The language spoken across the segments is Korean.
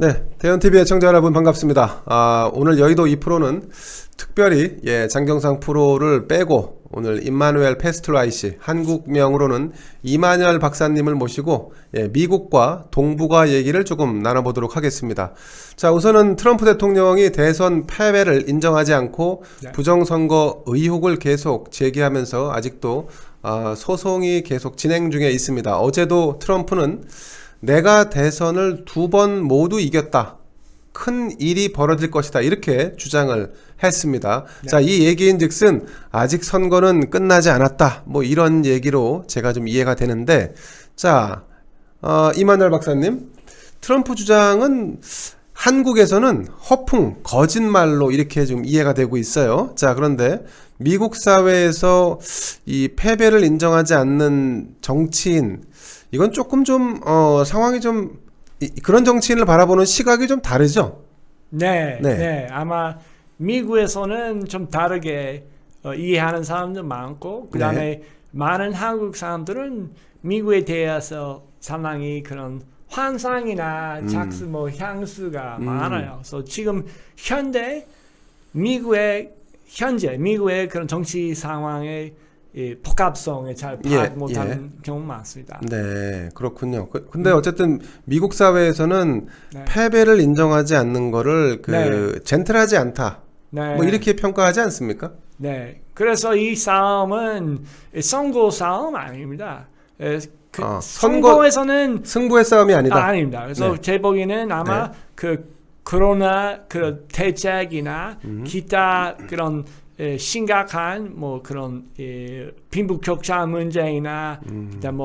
네, 대현TV 애청자 여러분 반갑습니다. 오늘 여의도 2프로는 특별히 장경상 프로를 빼고 오늘 임마누엘 페스트라이시 한국명으로는 이만열 박사님을 모시고 미국과 동북아 얘기를 조금 나눠보도록 하겠습니다. 자, 우선은 트럼프 대통령이 대선 패배를 인정하지 않고 부정선거 의혹을 계속 제기하면서 아직도 소송이 계속 진행 중에 있습니다. 어제도 트럼프는 내가 대선을 2번 모두 이겼다. 큰 일이 벌어질 것이다. 이렇게 주장을 했습니다. 자, 이 얘기인 즉슨 아직 선거는 끝나지 않았다. 뭐 이런 얘기로 제가 좀 이해가 되는데, 자, 이만열 박사님, 트럼프 주장은 한국에서는 허풍, 거짓말로 이렇게 좀 이해가 되고 있어요. 자, 그런데 미국 사회에서 이 패배를 인정하지 않는 정치인, 이건 조금 좀 상황이 좀 그런 정치인을 바라보는 시각이 좀 다르죠? 네. 아마 미국에서는 좀 다르게 이해하는 사람도 많고, 그 다음에 많은 한국 사람들은 미국에 대해서 상당히 그런 환상이나 작수 향수가 많아요. 그래서 지금 미국의 그런 정치 상황에 복합성에 잘 파악 못하는 경우 많습니다. 네, 그렇군요. 근데 어쨌든 미국 사회에서는 패배를 인정하지 않는 거를 젠틀하지 않다. 뭐 이렇게 평가하지 않습니까? 네. 그래서 이 싸움은 선거 싸움 아닙니다. 선거에서는 승부의 싸움이 아니다. 아닙니다. 그래서 제 보기에는 아마 그 코로나 그 대책이나 기타 그런 심각한 그런 빈부격차 문제이나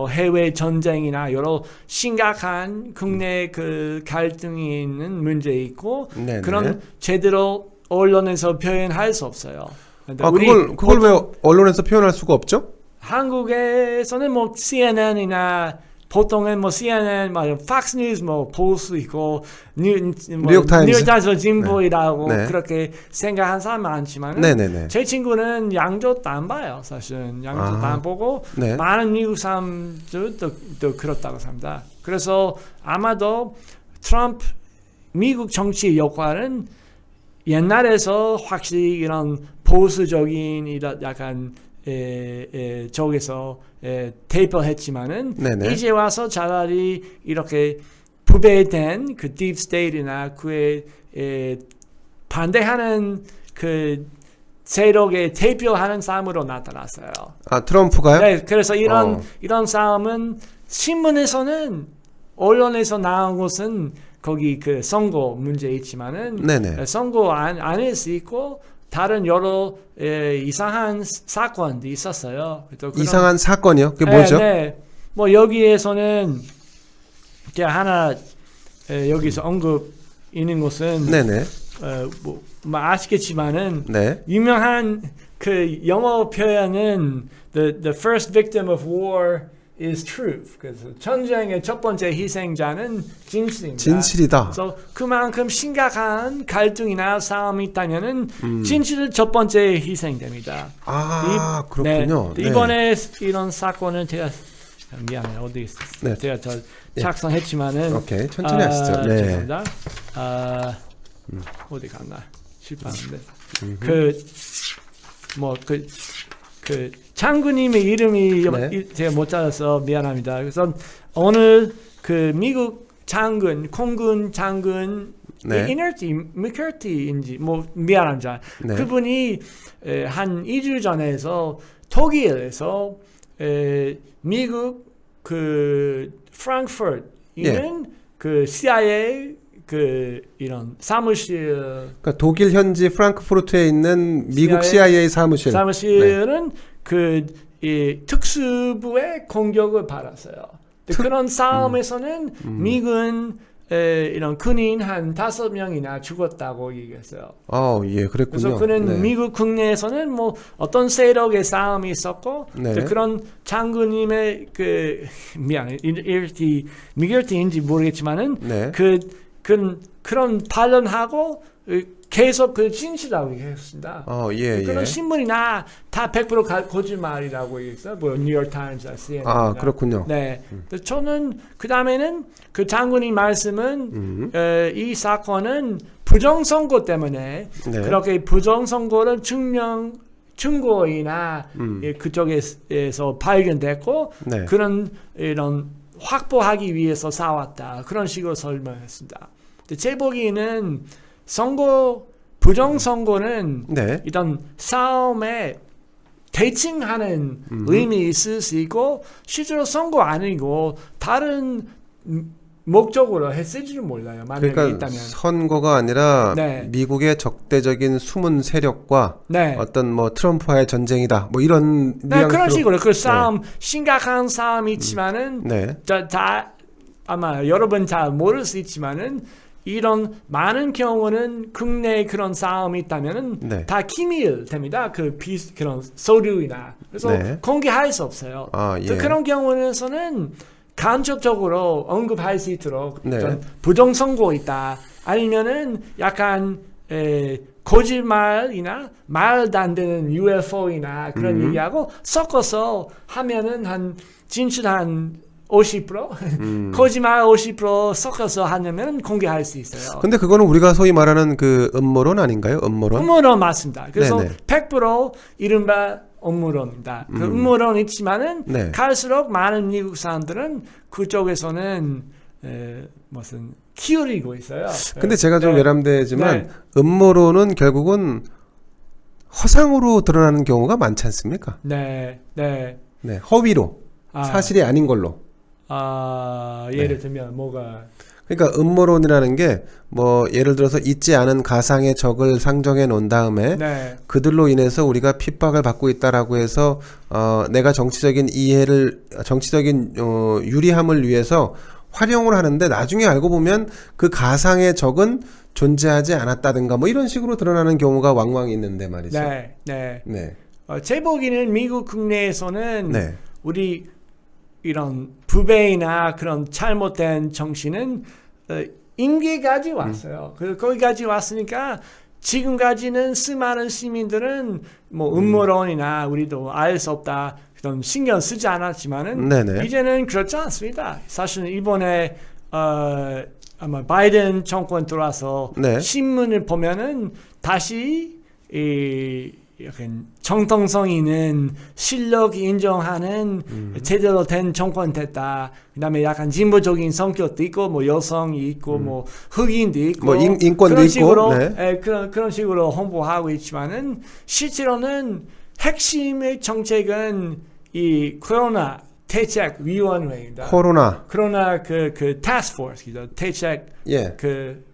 해외 전쟁이나 여러 심각한 국내 그 갈등이 있는 문제 있고 그런 제대로 언론에서 표현할 수 없어요. 그걸 왜 언론에서 표현할 수가 없죠? 한국에서는 CNN이나 보통은 CNN, 팍스 뉴스 볼 수 있고 뉴욕타임스 진보이라고 그렇게 생각하는 사람 많지만 제 친구는 양쪽도 안 봐요. 사실은 양쪽도 안 보고 많은 미국 사람들도 그렇다고 합니다. 그래서 아마도 트럼프 미국 정치 역할은 옛날에서 확실히 이런 보수적인 약간 쪽에서 대표했지만은 이제 와서 차라리 이렇게 부배된 그 딥스테이트나 그에 반대하는 그 세력에 대표하는 사람으로 나타났어요. 트럼프가요? 네, 그래서 이런 싸움은 신문에서는 언론에서 나온 것은 거기 그 선거 문제 있지만은 선거 안에 수 있고 다른 여러 이상한 사건도 있었어요. 이상한 사건이요? 그게 뭐죠? 여기에서는 하나 여기서 언급 있는 것은 아시겠지만은 유명한 그 영어 표현은 the first victim of war is truth. 그래서 전쟁의 첫 번째 희생자는 진실입니다. 진실이다. 그래서 그만큼 심각한 갈등이나 싸움이 있다면은 진실은 첫 번째 희생됩니다. 그렇군요. 이번에 이런 사건은 제가 미안해요. 어디 있었어요? 제가 작성했지만은 오케이, 천천히 하시죠. 죄송합니다. 어디 갔나? 실패하는데. 그 장군님의 이름이 제가 못 찾아서 미안합니다. 그래서 오늘 그 미국 장군, 공군 장군 미커티인지 미안합니다. 그분이 한 2주 전에서 독일에서 미국 그 프랑크푸르트 있는 그 CIA 그 이런 사무실, 그러니까 독일 현지 프랑크푸르트에 있는 미국 CIA 사무실은 이 특수부의 공격을 받았어요. 그런 싸움에서는 미군 이런 군인 한 5명이나 죽었다고 얘기했어요. 그랬군요. 그래서 그는 미국 국내에서는 어떤 세력의 싸움이 있었고 그런 장군님의 미결티인지 모르겠지만은 그런 반론하고 계속 그 진실이라고 얘기했습니다. 예, 그런 예. 신문이나 다 100% 거짓말이라고 얘기했어요. 뭐 뉴욕 타임스, CNN. 아, 그렇군요. 네. 저는 그 다음에는 그 장군님 말씀은 이 사건은 부정선거 때문에 네. 그렇게 부정선거를 증거이나 그쪽에서 발견됐고 네. 그런 이런 확보하기 위해서 싸웠다. 그런 식으로 설명했습니다. 제 보기에는 부정선거는 네. 이런 싸움에 대칭하는 의미 있을 수 있고 실제로 선거 아니고 다른 목적으로 했을지도 몰라요. 만약에 그러니까 있다면. 선거가 아니라 네. 미국의 적대적인 숨은 세력과 네. 어떤 뭐 트럼프와의 전쟁이다. 뭐 이런 네, 그런 식으로 그 싸움 네. 심각한 싸움이 있지만은 네. 다 아마 여러분 잘 모를 수 있지만은 이런 많은 경우는 국내 그런 싸움이 있다면은 네. 다 기밀됩니다. 그런 서류이나 그래서 네. 공개할 수 없어요. 아, 예. 그런 경우에서는 간접적으로 언급할 수 있도록 네. 부정선거 있다. 아니면은 약간 거짓말이나 말도 안 되는 UFO이나 그런 얘기하고 섞어서 하면은 한 진실 한 50% 거짓말 50% 섞어서 하려면 공개할 수 있어요. 근데 그거는 우리가 소위 말하는 그 음모론 아닌가요? 음모론? 음모론 맞습니다. 그래서 네네. 100% 이른바 음모론입니다. 그 음모론 있지만은 네. 갈수록 많은 미국 사람들은 그쪽에서는 무슨 키우리고 있어요. 근데 제가 좀 네. 외람되지만 네. 음모론은 결국은 허상으로 드러나는 경우가 많지 않습니까? 네, 네. 네, 허위로 사실이 아닌 걸로. 예를 들면 뭐가 그러니까 음모론이라는 게 뭐 예를 들어서 있지 않은 가상의 적을 상정해 놓은 다음에 네. 그들로 인해서 우리가 핍박을 받고 있다라고 해서 내가 정치적인 유리함을 위해서 활용을 하는데 나중에 알고 보면 그 가상의 적은 존재하지 않았다든가 뭐 이런 식으로 드러나는 경우가 왕왕 있는데 말이죠. 네, 네. 네. 제 보기에는 미국 국내에서는 네. 우리 이런 부배이나 그런 잘못된 정신은 임기까지 왔어요. 거기까지 왔으니까 지금까지는 수많은 시민들은 뭐 음모론이나 우리도 알 수 없다 그런 신경 쓰지 않았지만은 네네. 이제는 그렇지 않습니다. 사실은 이번에 아마 바이든 정권 들어와서 네. 신문을 보면은 다시 약간 정통성 있는 실력이 인정하는 제대로 된 정권 됐다. 그다음에 약간 진보적인 성격도 있고 뭐 여성이 있고 뭐 흑인도 있고 뭐 인권도 그런 있고 식으로 네. 그런 식으로 홍보하고 있지만은 실제로는 핵심의 정책은 이 코로나 대책위원회입니다. 코로나 그 타스크포스죠. 대책 예.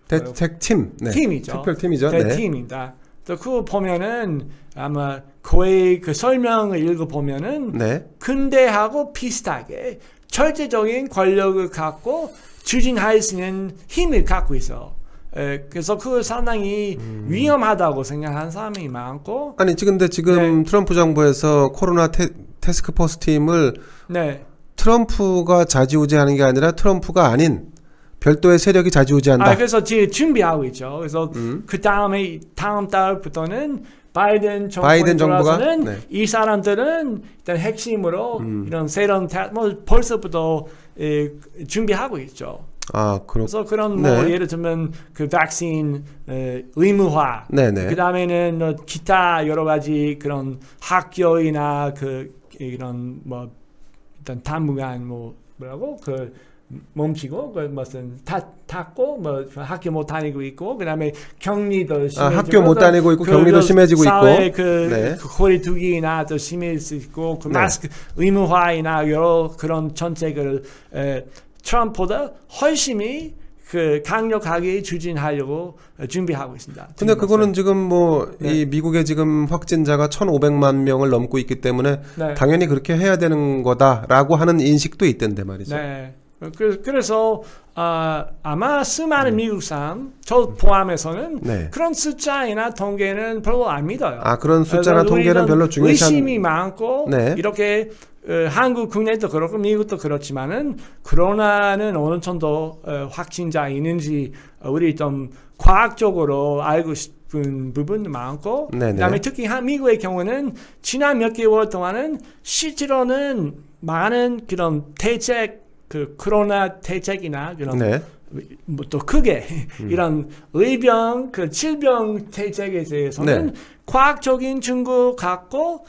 대책팀 네. 팀이죠. 특별팀이죠. 네, 네. 팀입니다. 또 그거 보면은 아마 거의 그 설명을 읽어보면은 네. 근대하고 비슷하게 절대적인 권력을 갖고 추진할 수 있는 힘을 갖고 있어. 그래서 그거 상당히 위험하다고 생각하는 사람이 많고. 아니 근데 지금 네. 트럼프 정부에서 코로나 태스크포스 팀을 네. 트럼프가 좌지우지하는 게 아니라 트럼프가 아닌 별도의 세력이 좌지우지한다. 그래서 지금 준비하고 있죠. 그래서 그 다음 달부터는 바이든 정부가 들어와서는 네. 이 사람들은 일단 핵심으로 이런 새로운 뭐 벌써부터 준비하고 있죠. 그래서 그런 뭐 네. 예를 들면 그 백신 의무화, 네네. 그 다음에는 뭐 기타 여러 가지 그런 학교이나 이런 뭐 일단 당분간 뭐라고 멈추고 무슨 닫고 뭐 학교 못 다니고 있고 그다음에 격리도 심해지고 학교 못 다니고 있고 격리도 심해지고 사회 있고 그 거리두기나 더 심해질 수 있고 그 마스크 의무화이나 여러 그런 정책을 트럼프보다 훨씬 강력하게 추진하려고 준비하고 있습니다. 근데 그거는 지금 뭐 이 미국의 지금 확진자가 1,500만 명을 넘고 있기 때문에 네. 당연히 그렇게 해야 되는 거다라고 하는 인식도 있던데 말이죠. 네. 그래서 아마 수많은 미국 사람, 저 포함해서는 네. 그런 숫자나 통계는 별로 안 믿어요. 그런 숫자나 통계는 별로 중요시 의심이 많고 네. 이렇게 한국 국내도 그렇고 미국도 그렇지만은 코로나는 어느 정도 확진자 있는지 우리 좀 과학적으로 알고 부분도 많고, 네네. 그다음에 특히 미국의 경우는 지난 몇 개월 동안은 실제로는 많은 그런 대책, 그 코로나 대책이나 그런 네. 뭐 또 크게 이런 의병, 그 질병 대책에 대해서는 네. 과학적인 증거 갖고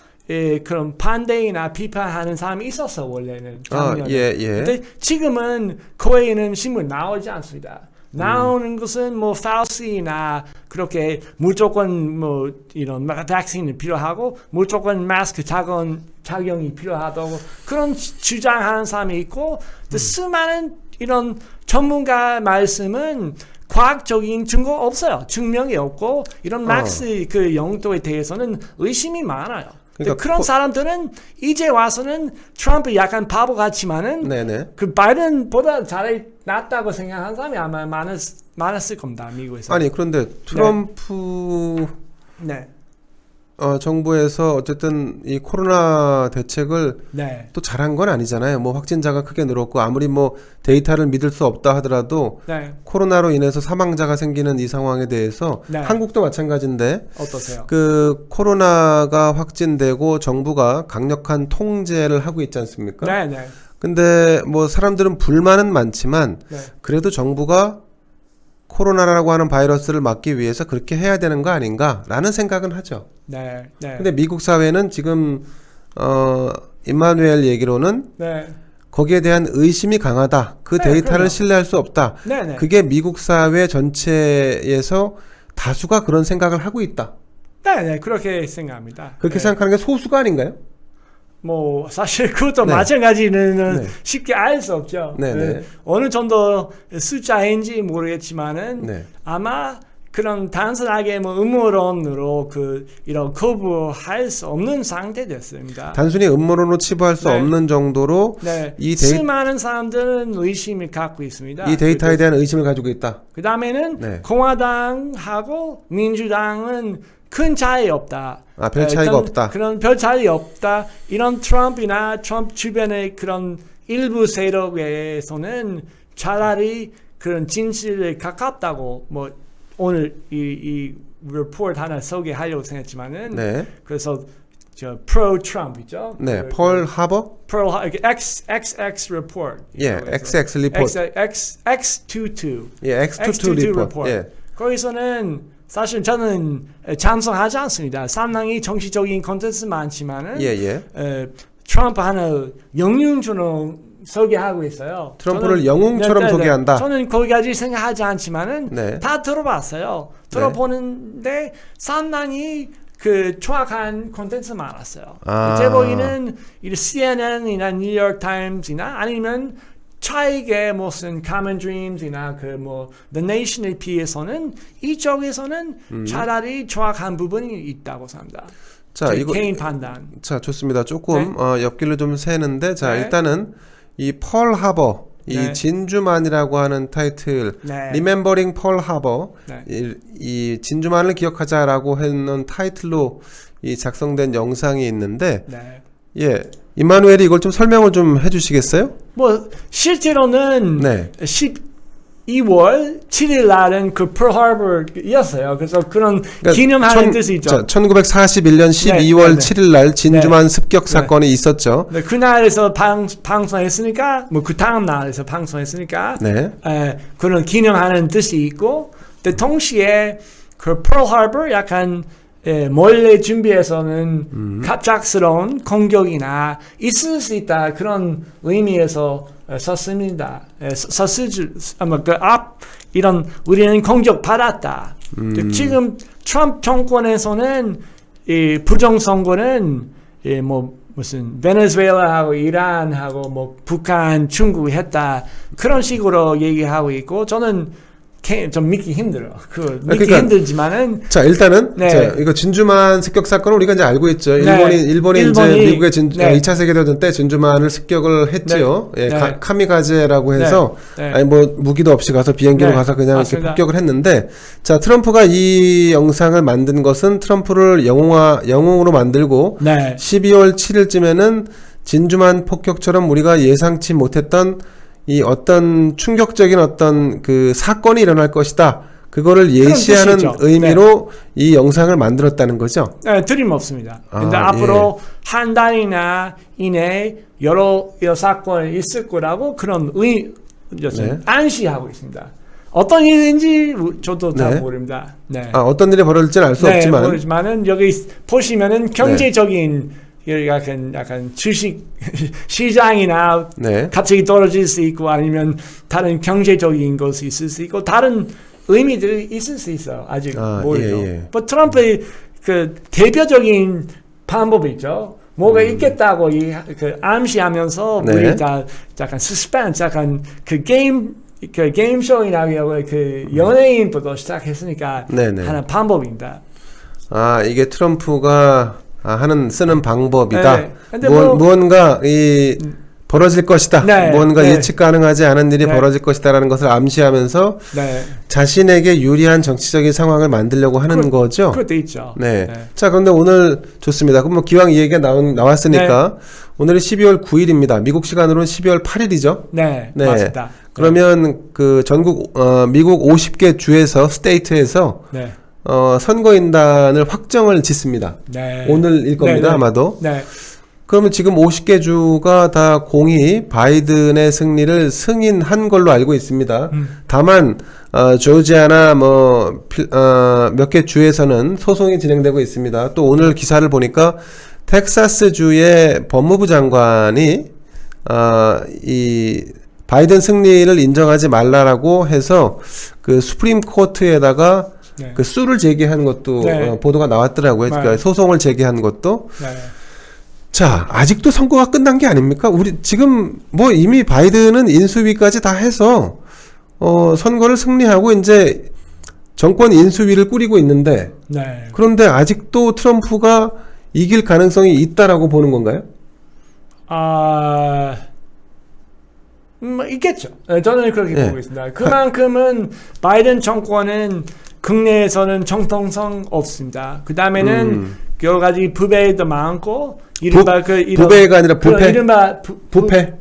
그런 반대이나 비판하는 사람이 있었어 원래는. 작년에. 예. 근데 지금은 거의는 신문 나오지 않습니다. 나오는 것은 뭐 파우시나 그렇게 무조건 뭐 이런 백신이 필요하고 무조건 마스크 착용이 필요하다고 그런 주장하는 사람이 있고 또 수많은 이런 전문가 말씀은 과학적인 증거 없어요. 증명이 없고 이런 마스크 그 용도에 대해서는 의심이 많아요. 그러니까 그런 사람들은 이제 와서는 트럼프 약간 바보 같지만은 네네. 그 바이든보다 낫다고 생각하는 사람이 아마 많았을 겁니다. 미국에서. 아니 그런데 트럼프 네. 정부에서 어쨌든 이 코로나 대책을 네. 또 잘한 건 아니잖아요. 뭐 확진자가 크게 늘었고 아무리 뭐 데이터를 믿을 수 없다 하더라도 네. 코로나로 인해서 사망자가 생기는 이 상황에 대해서 네. 한국도 마찬가지인데 어떠세요? 그 코로나가 확진되고 정부가 강력한 통제를 하고 있지 않습니까? 네, 네. 근데 뭐 사람들은 불만은 많지만 네. 그래도 정부가 코로나라고 하는 바이러스를 막기 위해서 그렇게 해야 되는 거 아닌가라는 생각은 하죠. 네. 네. 근데 미국 사회는 지금 임마누엘 얘기로는 네. 거기에 대한 의심이 강하다. 그 네, 데이터를 그럼요. 신뢰할 수 없다. 네, 네. 그게 미국 사회 전체에서 다수가 그런 생각을 하고 있다. 네, 네. 그렇게 생각합니다. 그렇게 네. 생각하는 게 소수가 아닌가요? 뭐 사실 그것도 네. 마찬가지는 네. 쉽게 알 수 없죠. 네, 네. 어느 정도 숫자인지 모르겠지만은 네. 아마 그런 단순하게 뭐 음모론으로 이런 거부할 수 없는 상태 됐습니다. 단순히 음모론으로 치부할 수 네. 없는 정도로 네. 이 수많은 사람들은 의심을 갖고 있습니다. 이 데이터에 대한 의심을 가지고 있다. 그 다음에는 네. 공화당하고 민주당은 큰 차이 없다. 아, 별 차이가 없다. 그런 별 차이 없다. 이런 트럼프나 트럼프 주변의 그런 일부 세력에서는 차라리 그런 진실에 가깝다고 뭐 오늘 이 리포트 하나 소개하려고 생각했지만은 네. 그래서 저 프로 트럼프죠. 네. 펄 하버? XX report. 예. XX 리포트. X22. 예. X22 리포트. 예. 거기서는 사실 저는 찬성하지 않습니다. 상당히 정치적인 콘텐츠 많지만은 예. 트럼프 하나 영웅처럼 소개하고 있어요. 트럼프를 영웅처럼 소개한다. 저는 거기까지 생각하지 않지만은 네. 다 들어봤어요. 들어보는데 상당히 그 정확한 콘텐츠 많았어요. 제 보기에는 CNN이나 뉴욕 타임즈나 아니면 차익의 무슨 Common Dreams이나 그 뭐 The Nation에 비해서는 이쪽에서는 차라리 정확한 부분이 있다고 생각합니다. 자, 이거 개인 판단. 자, 좋습니다. 조금 옆길로 좀 새는데 자, 네. 일단은 이 펄 하버 이 네. 진주만이라고 하는 타이틀 네. Remembering 펄 하버 네. 이 진주만을 기억하자라고 했는 타이틀로 이 작성된 영상이 있는데 네. 예. 임마누엘이 이걸 좀 설명을 좀 해주시겠어요? 뭐 실제로는 네. 12월 7일 날은 그 펄하버였어요. 그래서 그런 기념하는 뜻이 있죠. 1941년 12월 7일 날 진주만 습격 사건이 있었죠. 네, 그날에서 방송했으니까 뭐 그 다음 날에서 방송했으니까 네. 그런 기념하는 뜻이 있고 또 동시에 그 펄하버 약간 몰래 준비해서는 갑작스러운 공격이나 있을 수 있다 그런 의미에서 썼습니다. 아마 이런 우리는 공격 받았다. 지금 트럼프 정권에서는 이 부정선거는 뭐 무슨 베네수엘라하고 이란하고 뭐 북한, 중국 했다 그런 식으로 얘기하고 있고 저는 좀 믿기 힘들어. 믿기 힘들지만은. 자, 일단은, 네. 자, 이거 진주만 습격 사건은 우리가 이제 알고 있죠. 일본이 이제 미국의 2차 세계대전 때 진주만을 습격을 했지요. 네. 예, 네. 카미가제라고 해서, 네. 아니, 뭐, 무기도 없이 가서 비행기로 가서 그냥 맞습니다. 이렇게 폭격을 했는데, 자, 트럼프가 이 영상을 만든 것은 트럼프를 영웅으로 만들고, 네. 12월 7일쯤에는 진주만 폭격처럼 우리가 예상치 못했던 이 어떤 충격적인 어떤 그 사건이 일어날 것이다. 그거를 예시하는 뜻이죠. 의미로 이 영상을 만들었다는 거죠? 네, 틀림없습니다. 근데 아, 앞으로 한 달이나 이내에 여러 사건이 있을 거라고 그런 안시하고 있습니다. 어떤 일인지 저도 잘 모릅니다. 네. 어떤 일이 벌어질지는 알 수 없지만. 모르지만은 여기 보시면은 경제적인 약간 주식 시장이나 갑자기 떨어질 수 있고 아니면 다른 경제적인 것이 있을 수 있고 다른 의미들이 있을 수 있어요. 아직 모르죠. 트럼프의 그 대표적인 방법이 있죠. 뭐가 있겠다고 그 암시하면서 우리 다 약간 스스펜스, 약간 그 게임 쇼이나 그 연예인부터 시작했으니까 하는 방법입니다. 이게 트럼프가 쓰는 방법이다. 무언가 벌어질 것이다. 무언가 예측 가능하지 않은 일이 벌어질 것이다라는 것을 암시하면서 자신에게 유리한 정치적인 상황을 만들려고 하는 거죠. 그것도 있죠. 자, 그런데 오늘 좋습니다. 그럼 뭐 기왕 이 얘기가 나왔으니까 오늘이 12월 9일입니다. 미국 시간으로는 12월 8일이죠. 네, 맞습니다. 그러면 그 전국 미국 50개 주에서 스테이트에서 선거인단을 확정을 짓습니다. 오늘일 겁니다. 아마도. 그러면 지금 50개 주가 다 공히 바이든의 승리를 승인한 걸로 알고 있습니다. 다만 조지아나 몇 개 주에서는 소송이 진행되고 있습니다. 또 오늘 기사를 보니까 텍사스 주의 법무부 장관이 이 바이든 승리를 인정하지 말라라고 해서 그 수프림 코트에다가 그 수를 제기한 것도 보도가 나왔더라고요. 그러니까 소송을 제기한 것도. 자, 아직도 선거가 끝난 게 아닙니까? 우리 지금 뭐 이미 바이든은 인수위까지 다 해서 선거를 승리하고 이제 정권 인수위를 꾸리고 있는데 그런데 아직도 트럼프가 이길 가능성이 있다라고 보는 건가요? 있겠죠. 저는 그렇게 보고 있습니다. 그만큼은 바이든 정권은 국내에서는 정통성 없습니다. 그 다음에는 여러 가지 부패도 많고 이른바 부패가 아니라 부패. 이른바 부패.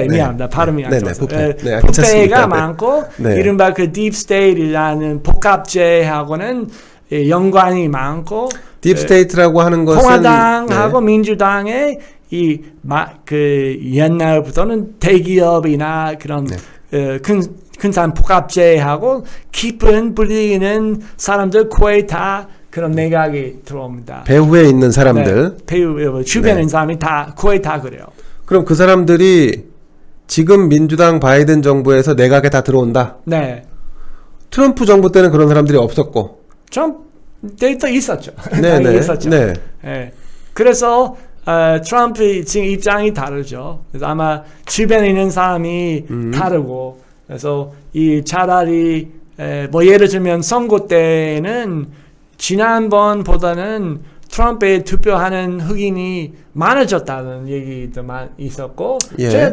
미안합니다. 발음이 안 좋아서. 부패가 많고 이른바 그 딥스테이트라는 복합제하고는 연관이 많고 딥스테이트라고 하는 것은 공화당하고 민주당의 그 옛날부터는 대기업이나 그런 큰 복합제하고 깊은 불리는 사람들 코에 다 그런 내각이 들어옵니다. 배후에 있는 사람들. 배후 주변에 있는 사람이 다 코에 다 그래요. 그럼 그 사람들이 지금 민주당 바이든 정부에서 내각에 다 들어온다. 트럼프 정부 때는 그런 사람들이 없었고. 트럼프 때도 있었죠. 있었죠. 그래서 트럼프 지금 입장이 다르죠. 그래서 아마 주변에 있는 사람이 다르고 그래서 차라리 뭐 예를 들면 선거 때는 지난번보다는 트럼프에 투표하는 흑인이 많아졌다는 얘기도 있었고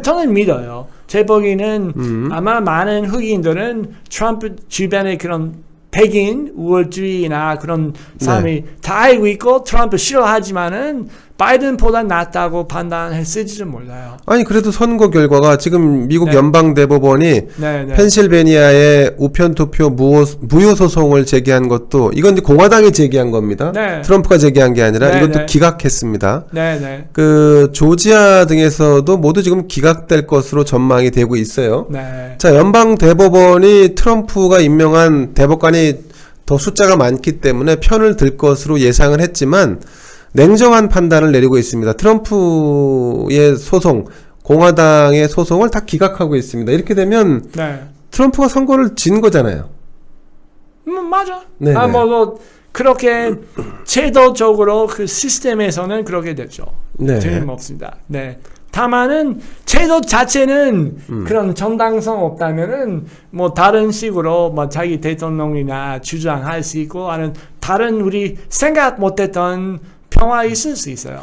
저는 믿어요. 제 보기에는 아마 많은 흑인들은 트럼프 주변에 그런 백인 우월주의나 그런 사람이 다 알고 있고 트럼프 싫어하지만은 바이든보다 낫다고 판단했을지는 몰라요. 아니 그래도 선거 결과가 지금 미국 연방대법원이 펜실베니아의 우편투표 무효 소송을 제기한 것도 이건 이제 공화당이 제기한 겁니다. 트럼프가 제기한 게 아니라 이것도 기각했습니다. 그 조지아 등에서도 모두 지금 기각될 것으로 전망이 되고 있어요. 자, 연방대법원이 트럼프가 임명한 대법관이 더 숫자가 많기 때문에 편을 들 것으로 예상을 했지만 냉정한 판단을 내리고 있습니다. 트럼프의 소송, 공화당의 소송을 다 기각하고 있습니다. 이렇게 되면 트럼프가 선거를 진 거잖아요. 맞아. 그렇게 제도적으로 그 시스템에서는 그렇게 됐죠. 틀림없습니다. 다만은 제도 자체는 그런 정당성 없다면은 뭐 다른 식으로 뭐 자기 대통령이나 주장할 수 있고 아니면 다른 우리 생각 못했던 평화 있을 수 있어요.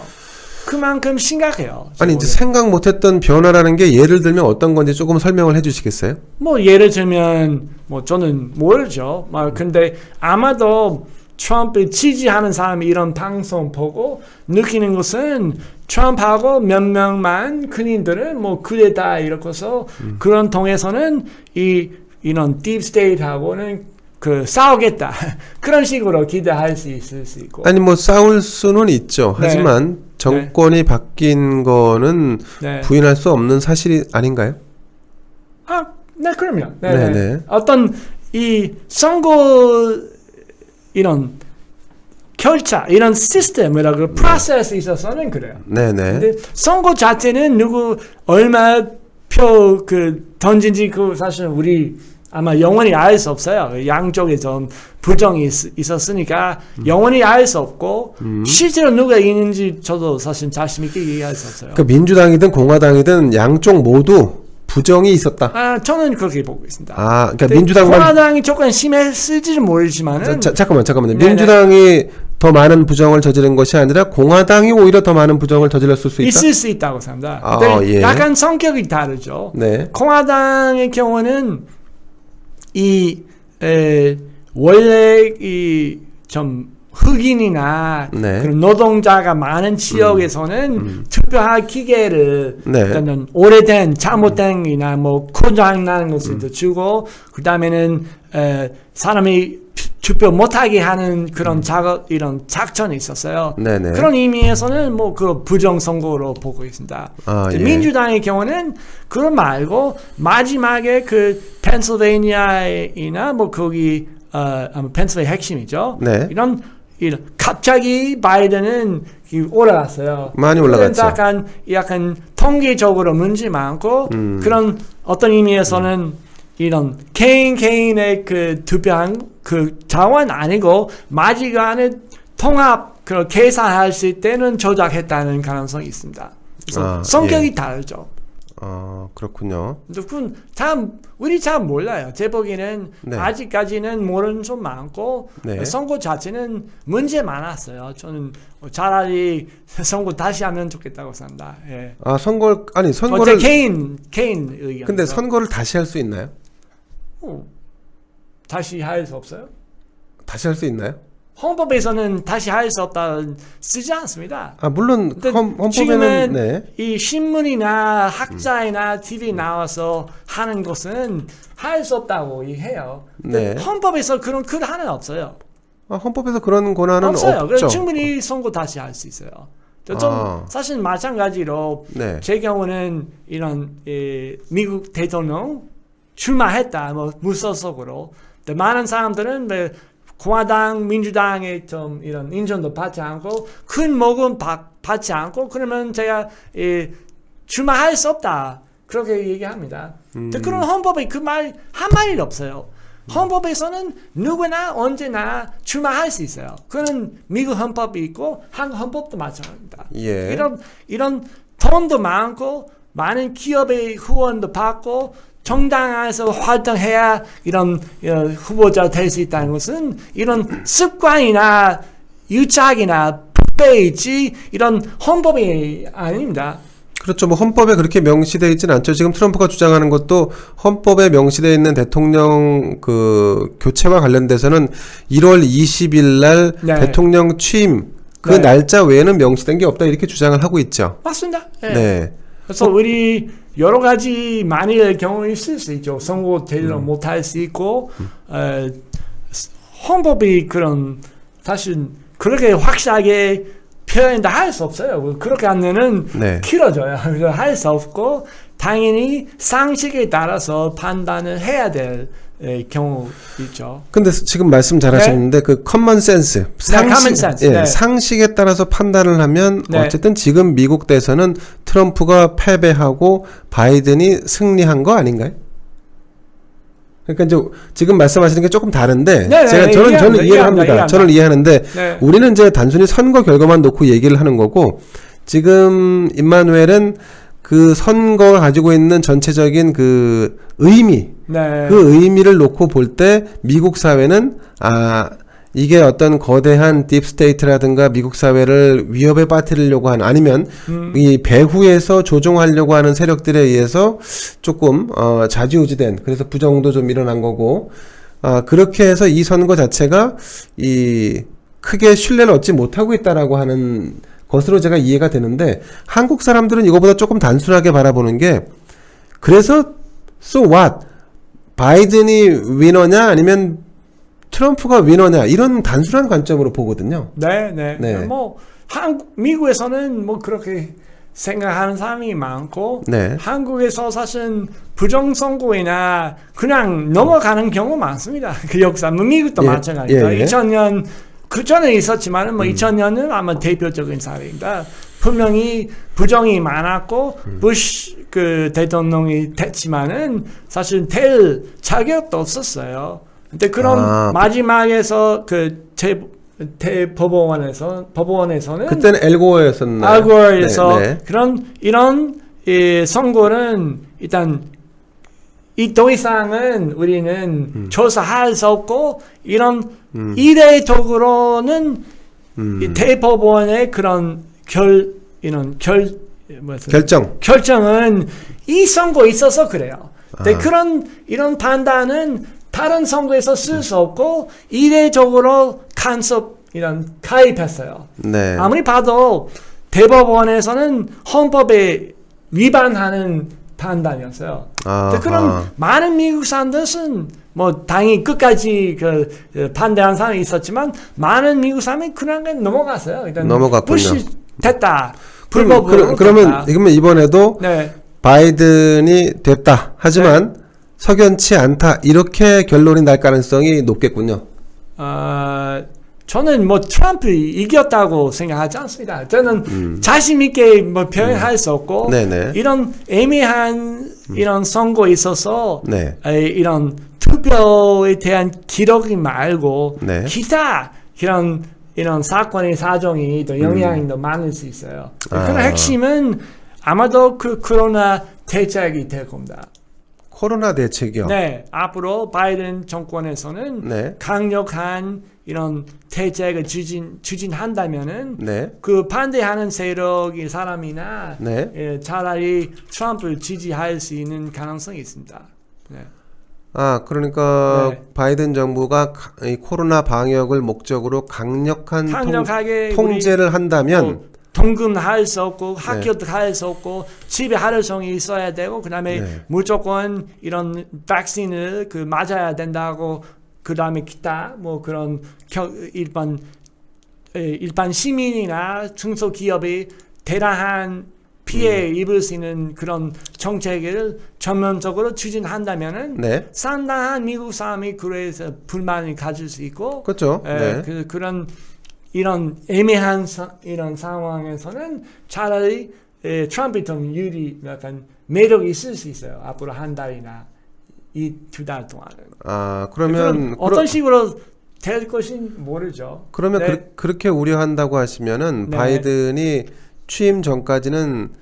그만큼 심각해요. 아니 이제 생각 못했던 변화라는 게 예를 들면 어떤 건지 조금 설명을 해주시겠어요? 뭐 예를 들면 뭐 저는 모르죠. 근데 아마도 트럼프 지지하는 사람이 이런 방송 보고 느끼는 것은 트럼프하고 몇 명만 군인들은 뭐 그래다 이렇게서 그런 통해서는 이런 딥스테이트하고는 그 싸우겠다 그런 식으로 기대할 수 있을 수 있고. 아니 뭐 싸울 수는 있죠. 네. 하지만 정권이 바뀐 거는 네. 부인할 수 없는 사실이 아닌가요? 네, 그럼요. 네, 네네. 네. 어떤 이 선거 이런 결차 이런 시스템이라고 프로세스에 있어서는 그래요. 네네. 근데 선거 자체는 누구 얼마 표 그 던진지 그 사실 우리 아마 영원히 알 수 없어요. 양쪽에 좀 부정이 있었으니까 영원히 알 수 없고 실제로 누가 이기는지 저도 사실 자신 있게 얘기할 수 없어요. 그 민주당이든 공화당이든 양쪽 모두 부정이 있었다. 저는 그렇게 보고 있습니다. 그러니까 민주당만 공화당이 조금 심했을지는 모르지만은 잠깐만요. 네네. 민주당이 더 많은 부정을 저지른 것이 아니라 공화당이 오히려 더 많은 부정을 저질렀을 수 있다. 있을 수 있다고 생각합니다. 근데 예. 약간 성격이 다르죠. 네. 공화당의 경우는 원래 좀 흑인이나 네. 그런 노동자가 많은 지역에서는 투표할 기계를 네. 일단은 오래된 잘못된이나 뭐 고장 나는 것을 주고 그 다음에는 사람이 투표 못하게 하는 그런 작업 이런 작전이 있었어요. 네네. 그런 의미에서는 뭐 그 부정 선거로 보고 있습니다. 예. 민주당의 경우는 그런 말고 마지막에 그 펜실베이니아이나 뭐 거기 아마 펜실베이니아 핵심이죠. 네. 이런 갑자기 바이든은 올라갔어요. 많이 올라갔죠. 약간 통계적으로 문제 많고 그런 어떤 의미에서는 이런 개인의 그 투표한 그 자원 아니고 마지막에 통합 그 계산했을 때는 조작했다는 가능성이 있습니다. 그래서 성격이 다르죠. 그렇군요. 그건 우리 잘 몰라요. 제 보기에는 네. 아직까지는 모르는 좀 많고 네. 선거 자체는 문제 많았어요. 저는 차라리 선거 다시 하면 좋겠다고 생각합니다. 예. 선거를 개인 의견. 근데 선거를 다시 할 수 있나요? 다시 할 수 없어요? 다시 할 수 있나요? 헌법에서는 다시 할 수 없다 쓰지 않습니다. 물론 헌법에는 지금은 네. 이 신문이나 학자이나 TV 나와서 하는 것은 할 수 없다고 해요. 네. 헌법에서 그런 글 하나는 없어요. 헌법에서 그런 권한은 없어요. 없죠. 그래서 충분히 선거 다시 할 수 있어요. 좀 사실 마찬가지로 네. 제 경우는 이런 미국 대통령 출마했다 뭐 무소속으로. 근데 많은 사람들은 공화당, 민주당의 좀 이런 인정도 받지 않고 큰 목은 받지 않고 그러면 제가 출마할 수 없다 그렇게 얘기합니다. 그런 헌법에 그 말 한마디 없어요. 헌법에서는 누구나 언제나 출마할 수 있어요. 그건 미국 헌법이 있고 한국 헌법도 마찬가지입니다. 예. 이런 돈도 많고 많은 기업의 후원도 받고 정당에서 활동해야 이런 후보자 될 수 있다는 것은 이런 습관이나 유착이나 부패이지 이런 헌법이 아닙니다. 그렇죠. 뭐 헌법에 그렇게 명시되어 있지는 않죠. 지금 트럼프가 주장하는 것도 헌법에 명시되어 있는 대통령 그 교체와 관련돼서는 1월 20일 날 네. 대통령 취임 그 네. 날짜 외에는 명시된 게 없다 이렇게 주장을 하고 있죠. 맞습니다. 네. 네. 그래서 우리 여러 가지 만일의 경우 있을 수 있죠. 선거 제대로 못할 수 있고 헌법이 그런 사실 그렇게 확실하게 표현다 할 수 없어요. 그렇게 하면은 네. 길어져요. 그래서 할 수 없고 당연히 상식에 따라서 판단을 해야 될 경우 있죠. 근데 지금 말씀 잘하셨는데 그 커먼 센스, 상식에 따라서 판단을 하면 어쨌든 지금 미국에서는 트럼프가 패배하고 바이든이 승리한 거 아닌가요? 그러니까 이제 지금 말씀하시는 게 조금 다른데 저는 이해를 합니다. 저는 이해하는데 우리는 이제 단순히 선거 결과만 놓고 얘기를 하는 거고 지금 임마누엘은 그 선거가 가지고 있는 전체적인 그 의미, 그 의미를 놓고 볼 때 미국 사회는 이게 어떤 거대한 딥스테이트라든가 미국 사회를 위협에 빠뜨리려고 하는 아니면 이 배후에서 조종하려고 하는 세력들에 의해서 조금 좌지우지된 그래서 부정도 좀 일어난 거고 그렇게 해서 이 선거 자체가 이 크게 신뢰를 얻지 못하고 있다라고 하는 것으로 제가 이해가 되는데 한국 사람들은 이거보다 조금 단순하게 바라보는 게 그래서 so what? 바이든이 위너냐 아니면 트럼프가 위너냐 이런 단순한 관점으로 보거든요. 네. 뭐 미국에서는 뭐 그렇게 생각하는 사람이 많고 한국에서 사실 부정선거이나 그냥 넘어가는 경우 많습니다. 그 역사, 미국도 마찬가지입니다. 2000년 그 전에 있었지만은 뭐 2000년은 아마 대표적인 사례입니다. 분명히 부정이 많았고 부시 그 대통령이 됐지만은 사실 될 자격도 없었어요. 근데 그런 마지막에서 그 법원에서는 그때는 엘고어였었나요? 엘고어에서 이런 선거는 일단 더 이상은 우리는 조사할 수 없고 이런 이례적으로는 이 대법원의 그런 결정은 이 선거 있어서 그래요. 근데 이런 판단은 다른 선거에서 쓸 수 없고 이례적으로 가입했어요. 아무리 봐도 대법원에서는 헌법에 위반하는 판단이었어요. 그런 많은 미국 사람들은 뭐 당연히 끝까지 반대한 사람이 있었지만 많은 미국 사람이 그냥 넘어갔어요. 일단 넘어갔군요. 부시 됐다. 불법으로 그러면 이번에도 바이든이 됐다. 하지만 석연치 않다. 이렇게 결론이 날 가능성이 높겠군요. 저는 뭐 트럼프 이겼다고 생각하지 않습니다. 저는 자신 있게 뭐 표현할 수 없고 이런 애매한 이런 선거에 있어서 이런 투표에 대한 기록이 말고 기타 이런 사건의 사정이 또 영향이 더 많을 수 있어요. 그런 핵심은 아마도 그 코로나 대책이 될 겁니다. 코로나 대책이요? 네, 앞으로 바이든 정권에서는 강력한 이런 대책을 추진한다면은 그 반대하는 세력의 사람이나 차라리 트럼프를 지지할 수 있는 가능성이 있습니다. 그러니까 바이든 정부가 이 코로나 방역을 목적으로 강력하게 통제를 한다면 통근할 수 없고 학교도 갈 수 없고 집에 하루 종일 있어야 되고 그다음에 무조건 이런 백신을 맞아야 된다고 그다음에 기타 뭐 그런 일반 시민이나 중소기업이 대단한 피해 입을 수 있는 그런 정책을 전면적으로 추진한다면은 상당한 미국 사람이 그래서 불만을 가질 수 있고 그렇죠. 그런 이런 애매한 이런 상황에서는 차라리 트럼프 좀 약간 매력이 있을 수 있어요. 앞으로 한 달이나 이 2달 동안은. 그러면 어떤 식으로 될 것이 모르죠. 그러면 그렇게 우려한다고 하시면은 바이든이 취임 전까지는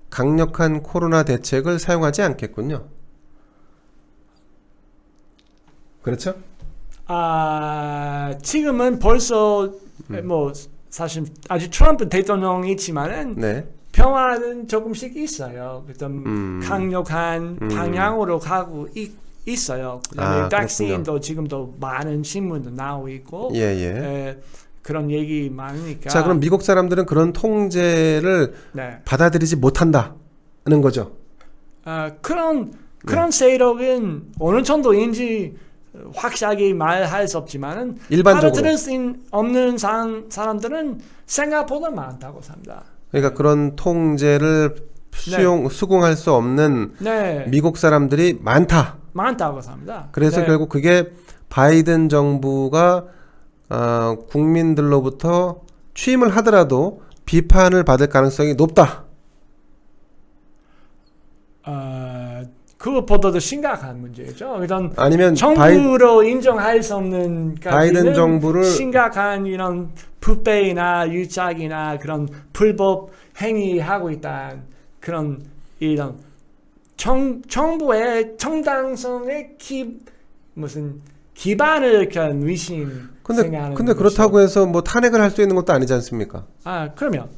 강력한 코로나 대책을 사용하지 않겠군요. 그렇죠? 지금은 벌써 뭐 사실 아직 트럼프 대통령이지만은 평화는 조금씩 있어요. 좀 강력한 방향으로 가고 있어요. 그다음에 백신도 지금도 많은 신문도 나오고 있고 그런 얘기 많으니까. 자, 그럼 미국 사람들은 그런 통제를 받아들이지 못한다는 거죠? 그런 세력은 어느 정도인지 확실하게 말할 수 없지만은 일반적으로 알아들을 수 없는 사람들은 생각보다 많다고 삽니다. 그러니까 그런 통제를 수긍할 수 없는 미국 사람들이 많다고 삽니다. 그래서 결국 그게 바이든 정부가 국민들로부터 취임을 하더라도 비판을 받을 가능성이 높다. 그것보다도 심각한 문제죠. 일단 아니면 정부로 인정할 수 없는 바이든 정부를 심각한 이런 부패나 유착이나 그런 불법 행위하고 있다는 그런 이런 정부의 정당성의 기반을 이렇게 의심. 근데 그렇다고 해서 뭐 탄핵을 할 수 있는 것도 아니지 않습니까? 그러면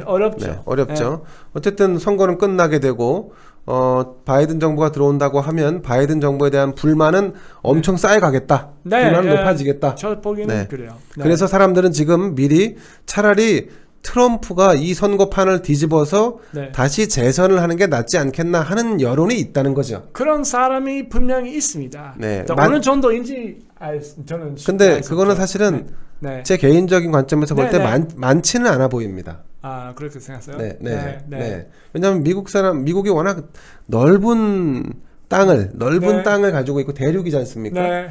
어렵죠. 어렵죠. 어쨌든 선거는 끝나게 되고 바이든 정부가 들어온다고 하면 바이든 정부에 대한 불만은 엄청 쌓여가겠다. 불만은 높아지겠다. 저 보기에는 그래요. 그래서 사람들은 지금 미리 차라리 트럼프가 이 선거판을 뒤집어서 다시 재선을 하는 게 낫지 않겠나 하는 여론이 있다는 거죠. 그런 사람이 분명히 있습니다. 어느 정도인지 저는 근데 그거는 사실은 네. 제 개인적인 관점에서 볼 때 네. 많지는 않아 보입니다. 아, 그렇게 생각하세요? 네. 왜냐하면 미국이 워낙 넓은 땅을 가지고 있고 대륙이지 않습니까? 네.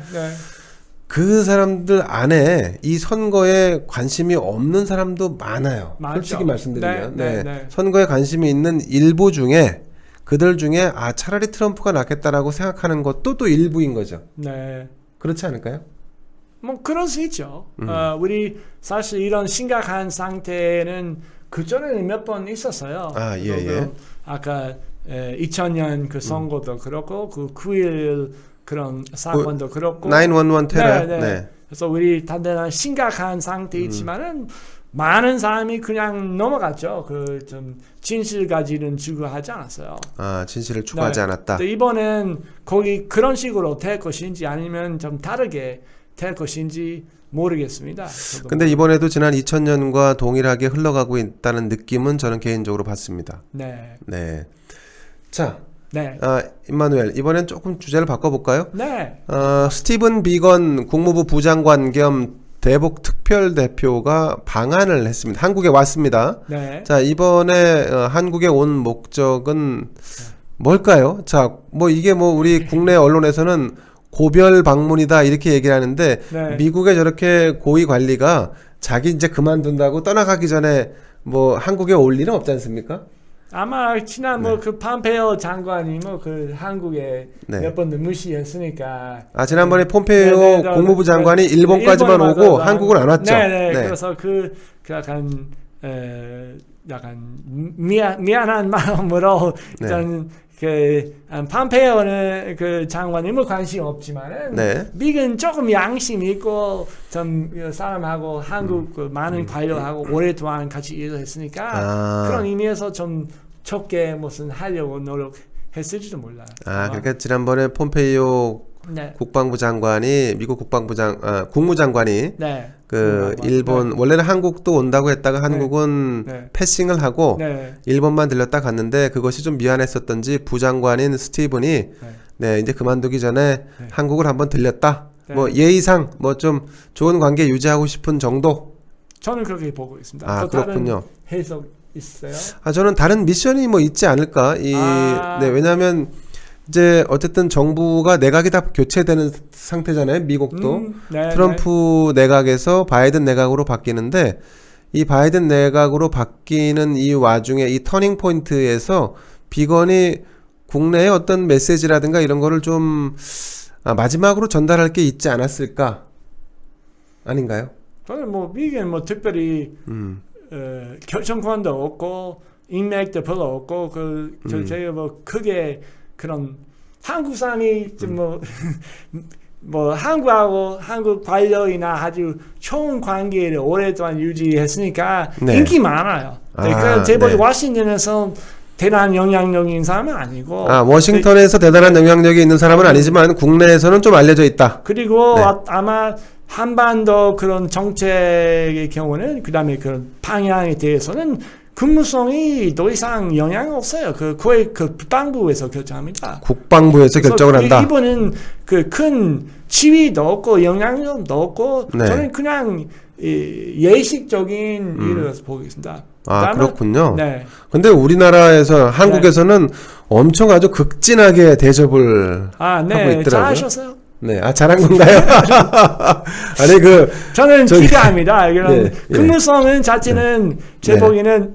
그 사람들 안에 이 선거에 관심이 없는 사람도 많아요. 맞죠. 솔직히 말씀드리면. 네. 선거에 관심이 있는 일부 중에 그들 중에 차라리 트럼프가 낫겠다라고 생각하는 것도 또 일부인 거죠. 네. 그렇지 않을까요? 뭐 그럴 수 있죠. 우리 사실 이런 심각한 상태는 그 전에는 몇 번 있었어요. 예. 아까 2000년 그 선거도 그렇고 그 9.11 그런 사건도 그렇고 911 테러. 네. 그래서 우리 단단한 심각한 상태이지만은 많은 사람이 그냥 넘어갔죠. 그 좀 진실까지는 추구하지 않았어요. 진실을 추구하지 않았다. 이번엔 거기 그런 식으로 될 것인지 아니면 좀 다르게 될 것인지 모르겠습니다. 근데 이번에도 지난 2000년과 동일하게 흘러가고 있다는 느낌은 저는 개인적으로 받습니다. 네. 자, 네. 임마누엘, 이번엔 조금 주제를 바꿔볼까요? 네. 스티븐 비건 국무부 부장관 겸 대북 특별대표가 방한을 했습니다. 한국에 왔습니다. 네. 자, 이번에 한국에 온 목적은 뭘까요? 자, 이게 우리 국내 언론에서는 고별 방문이다 이렇게 얘기를 하는데 네. 미국의 저렇게 고위 관리가 자기 이제 그만둔다고 떠나가기 전에 한국에 올 일은 없지 않습니까? 아마 지난 그 팜페오 장관이 그 한국에 몇 번도 무시했으니까. 지난번에 폼페이오 국무부 장관이 일본까지만 오고 한국은 안 왔죠. 네. 그래서 그 약간 미안한 마음으로 일단 팜페오는 그 장관님은 관심 없지만은 미국은 조금 양심 있고 좀 사람하고 한국 그 많은 관료하고 오랫동안 같이 일을 했으니까 그런 의미에서 좀 적게 무슨 하려고 노력했을지도 몰라요. 그러니까 지난번에 폼페이오 국방부 장관이 미국 국무장관이 일본 원래는 한국도 온다고 했다가 한국은 패싱을 하고 일본만 들렸다 갔는데 그것이 좀 미안했었던지 부장관인 스티븐이 이제 그만두기 전에 한국을 한번 들렸다. 예의상 좀 좋은 관계 유지하고 싶은 정도. 저는 그렇게 보고 있습니다. 그렇군요. 다른 해석 있어요? 저는 다른 미션이 있지 않을까. 왜냐하면 이제 어쨌든 정부가 내각이 다 교체되는 상태잖아요. 미국도 트럼프 내각에서 바이든 내각으로 바뀌는데 이 바이든 내각으로 바뀌는 이 와중에 이 터닝 포인트에서 비건이 국내에 어떤 메시지라든가 이런 거를 좀 마지막으로 전달할 게 있지 않았을까? 아닌가요? 저는 미국은 특별히 결정권도 없고 인맥도 별로 없고 제가 크게 그런 한국 사람이 좀 한국하고 한국 관료이나 아주 좋은 관계를 오랫동안 유지했으니까 인기 많아요. 그러니까 제법 워싱턴에서 대단한 영향력인 사람은 아니고 워싱턴에서 대단한 영향력이 있는 사람은 아니지만 국내에서는 좀 알려져 있다. 그리고 아마 한반도 그런 정책의 경우는 그다음에 그런 방향에 대해서는 근무성이 더 이상 영향이 없어요. 거의 국방부에서 결정합니다. 국방부에서 결정을 한다. 이분은 큰 지위도 없고 영향력도 없고 저는 그냥 예식적인 일을 보고 있습니다. 그렇군요. 근데 우리나라에서 한국에서는 엄청 아주 극진하게 대접을 하고 있더라고요. 잘하셨어요. 잘한 건가요? 저는 기대합니다. 이런 근무성은 자체는 제 보기에는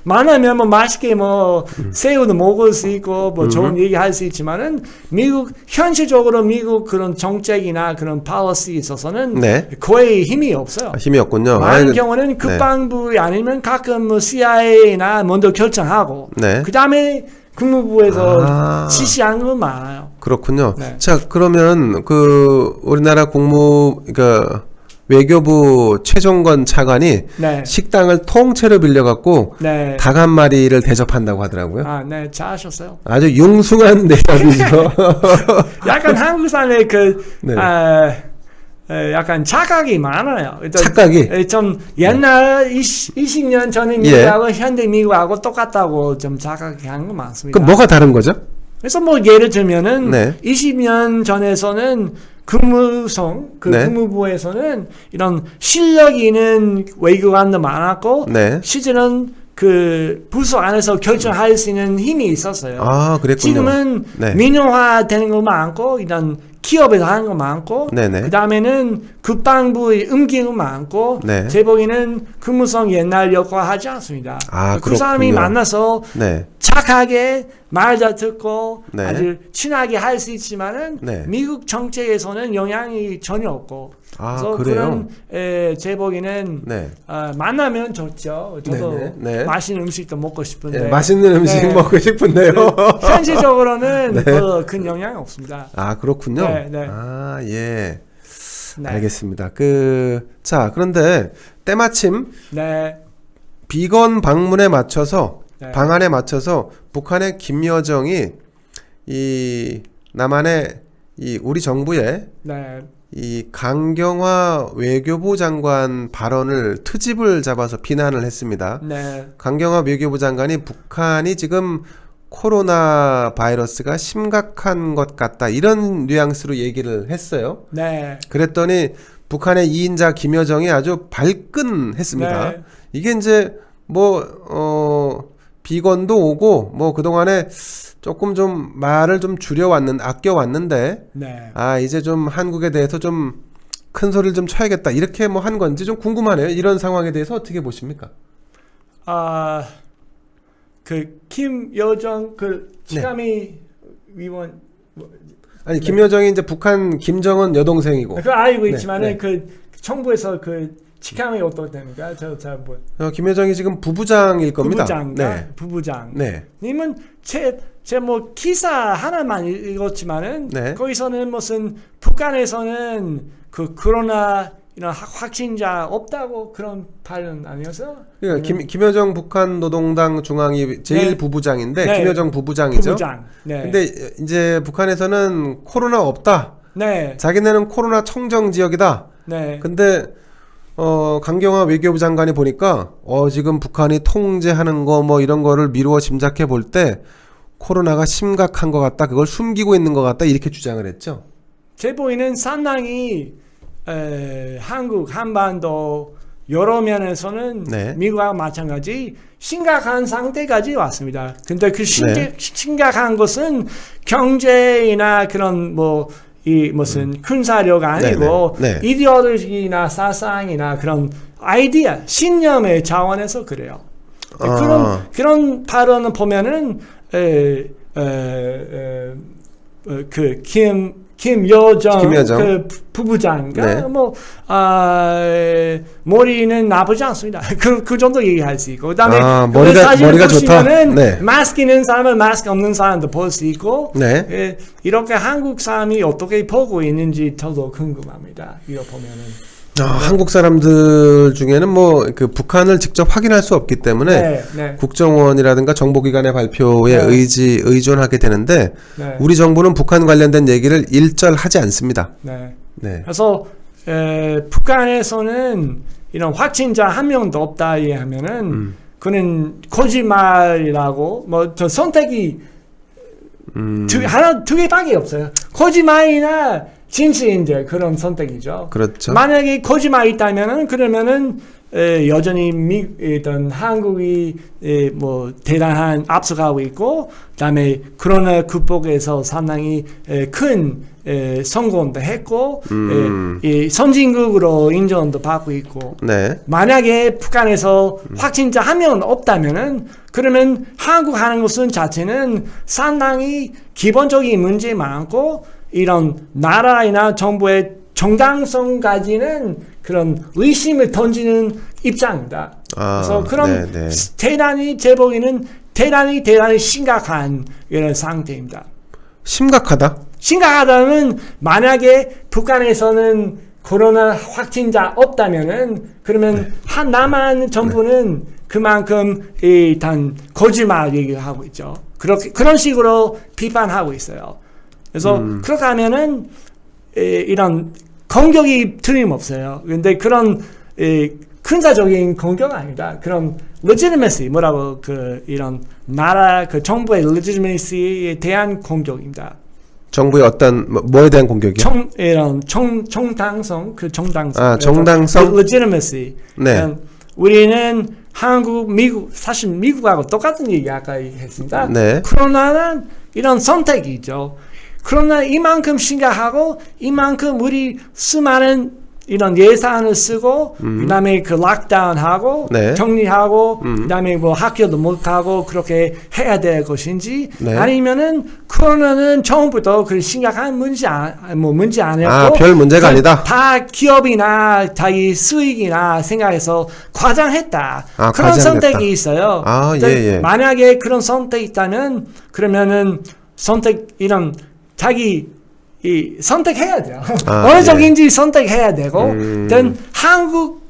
많으면 맛있게 새우도 먹을 수 있고 좋은 얘기 할 수 있지만은 현실적으로 미국 그런 정책이나 그런 policy에 있어서는 거의 힘이 없어요. 힘이 없군요. 많은 경우는 국방부 아니면 가끔 CIA나 먼저 결정하고 그 다음에 국무부에서 지시하는 건 많아요. 그렇군요. 자, 그러면 우리나라 외교부 최종건 차관이 식당을 통째로 빌려갖고 닭 한 마리를 대접한다고 하더라고요. 잘하셨어요. 아주 융숭한 대접이죠. 약간 한국 사람의 약간 착각이 많아요. 착각이? 좀 옛날 20년 전에 미국하고 현대 미국하고 똑같다고 좀 착각한 거 많습니다. 그럼 뭐가 다른 거죠? 그래서 예를 들면은 20년 전에서는 국무성, 네. 국무부에서는 이런 실력 있는 외교관도 많았고, 네. 실제는 그 부서 안에서 결정할 수 있는 힘이 있었어요. 아, 그랬군요. 지금은 네. 민영화 되는 거 많고, 이런 기업에서 하는 거 많고, 네네. 그 다음에는 국방부의 옮기는 거 많고, 네. 제 보기에는 국무성 옛날 역할 하지 않습니다. 아, 그 사람이 그렇군요. 만나서 네. 착하게 말 잘 듣고 네. 아주 친하게 할 수 있지만은 네. 미국 정책에서는 영향이 전혀 없고 아, 그래서 그래요? 그런 제 보기에는 네. 만나면 좋죠. 저도 네네. 네. 맛있는 음식도 먹고 싶은데 네, 맛있는 음식 네. 먹고 싶은데요. 현실적으로는 네. 큰 영향이 없습니다. 아, 그렇군요. 네, 네. 아, 예. 네. 알겠습니다. 자, 그런데 때마침 네. 비건 방문에 맞춰서 네. 방안에 맞춰서 북한의 김여정이 이 남한의 이 우리 정부의 네. 이 강경화 외교부 장관 발언을 트집을 잡아서 비난을 했습니다. 네. 강경화 외교부 장관이 북한이 지금 코로나 바이러스가 심각한 것 같다 이런 뉘앙스로 얘기를 했어요. 네. 그랬더니 북한의 2인자 김여정이 아주 발끈했습니다. 네. 이게 이제 비건도 오고 그동안에 조금 좀 말을 좀 아껴왔는데 네. 이제 좀 한국에 대해서 좀 큰 소리를 좀 쳐야겠다 이렇게 한 건지 좀 궁금하네요. 이런 상황에 대해서 어떻게 보십니까? 그 김여정 그 치가미 위원 아니 김여정이 이제 북한 김정은 여동생이고 그 알고 네, 있지만은 네. 그 정부에서 그 치감이 어떻게 됩니까? 저 뭐 김여정이 지금 부부장일 겁니다. 부부장, 부부장. 네. 님은 제 뭐 기사 하나만 읽었지만은 네. 거기서는 무슨 북한에서는 그 코로나 이런 확진자 없다고 그런 발언 아니었어요? 그러니까 김여정 북한 노동당 중앙위 제일 네. 부부장인데 네. 김여정 부부장이죠. 부부장. 네. 근데 이제 북한에서는 코로나 없다. 네. 자기네는 코로나 청정 지역이다. 네. 근데 강경화 외교부 장관이 보니까 지금 북한이 통제하는 거 이런 거를 미루어 짐작해 볼 때 코로나가 심각한 것 같다. 그걸 숨기고 있는 것 같다. 이렇게 주장을 했죠. 제 보이는 상당히 한국 한반도 여러 면에서는 네. 미국과 마찬가지 심각한 상태까지 왔습니다. 근데 그 네. 심각한 것은 경제나 그런 이 무슨 군사력 아니고 네. 네. 이데올로기나 사상이나 그런 아이디어, 신념의 차원에서 그래요. 그런 발언을 보면은 그 김여정 그 부부장가 네. 머리는 나쁘지 않습니다. 그 정도 얘기할 수 있고 그다음에 머리가 좋다. 네. 마스크 있는 사람은 마스크 없는 사람도 볼 수 있고 네. 이렇게 한국 사람이 어떻게 보고 있는지 저도 궁금합니다. 이거 보면은. 한국 사람들 중에는 그 북한을 직접 확인할 수 없기 때문에 네. 국정원이라든가 정보기관의 발표에 네. 의존하게 되는데 네. 우리 정부는 북한 관련된 얘기를 일절하지 않습니다. 네. 네. 그래서 북한에서는 이런 확진자 한 명도 없다 이해하면은 그는 거짓말이라고 저 선택이 두 개밖에 없어요. 거짓말이나 진실인데 그런 선택이죠. 그렇죠. 만약에 거짓말이 있다면은 그러면은 여전히 일단 한국이 대단한 앞서가고 있고 그다음에 코로나 극복에서 상당히 큰 성공도 했고 선진국으로 인정도 받고 있고 네. 만약에 북한에서 확진자 한 명은 없다면은 그러면 한국 하는 것은 자체는 상당히 기본적인 문제 많고 이런 나라나 정부의 정당성까지는 그런 의심을 던지는 입장입니다. 그래서 그런 대단히 제 보기에는 대단히 심각한 이런 상태입니다. 심각하다? 심각하다면 만약에 북한에서는 코로나 확진자 없다면은 그러면 한 남한 정부는 그만큼 일단 거짓말 얘기하고 있죠. 그런 식으로 비판하고 있어요. 그래서 그렇게 하면은 이런 공격이 틀림없어요. 근데 그런 군사적인 공격 아니다. 그런 legitimacy 이런 나라 정부의 legitimacy에 대한 공격입니다. 정부의 어떤 뭐에 대한 공격이요? 이런 정당성 아, 정당성 legitimacy. 네. 우리는 한국, 미국 사실 미국하고 똑같은 얘기 아까 했습니다. 네. 그러나는 이런 선택이죠. 그러나 이만큼 심각하고 이만큼 우리 수많은 이런 예산을 쓰고 그다음에 그 락다운하고 네. 격리하고 그다음에 뭐 학교도 못 가고 그렇게 해야 될 것인지 네. 아니면은 코로나는 처음부터 그 심각한 문제 아니었고 아, 별 문제가 아니다. 다 기업이나 자기 수익이나 생각해서 과장했다. 아, 그런 과장됐다. 선택이 있어요. 아, 그러니까 예. 만약에 그런 선택이 있다면 그러면은 이런 자기 이 선택해야 돼요. 아, 어느 쪽인지 선택해야 되고, then 한국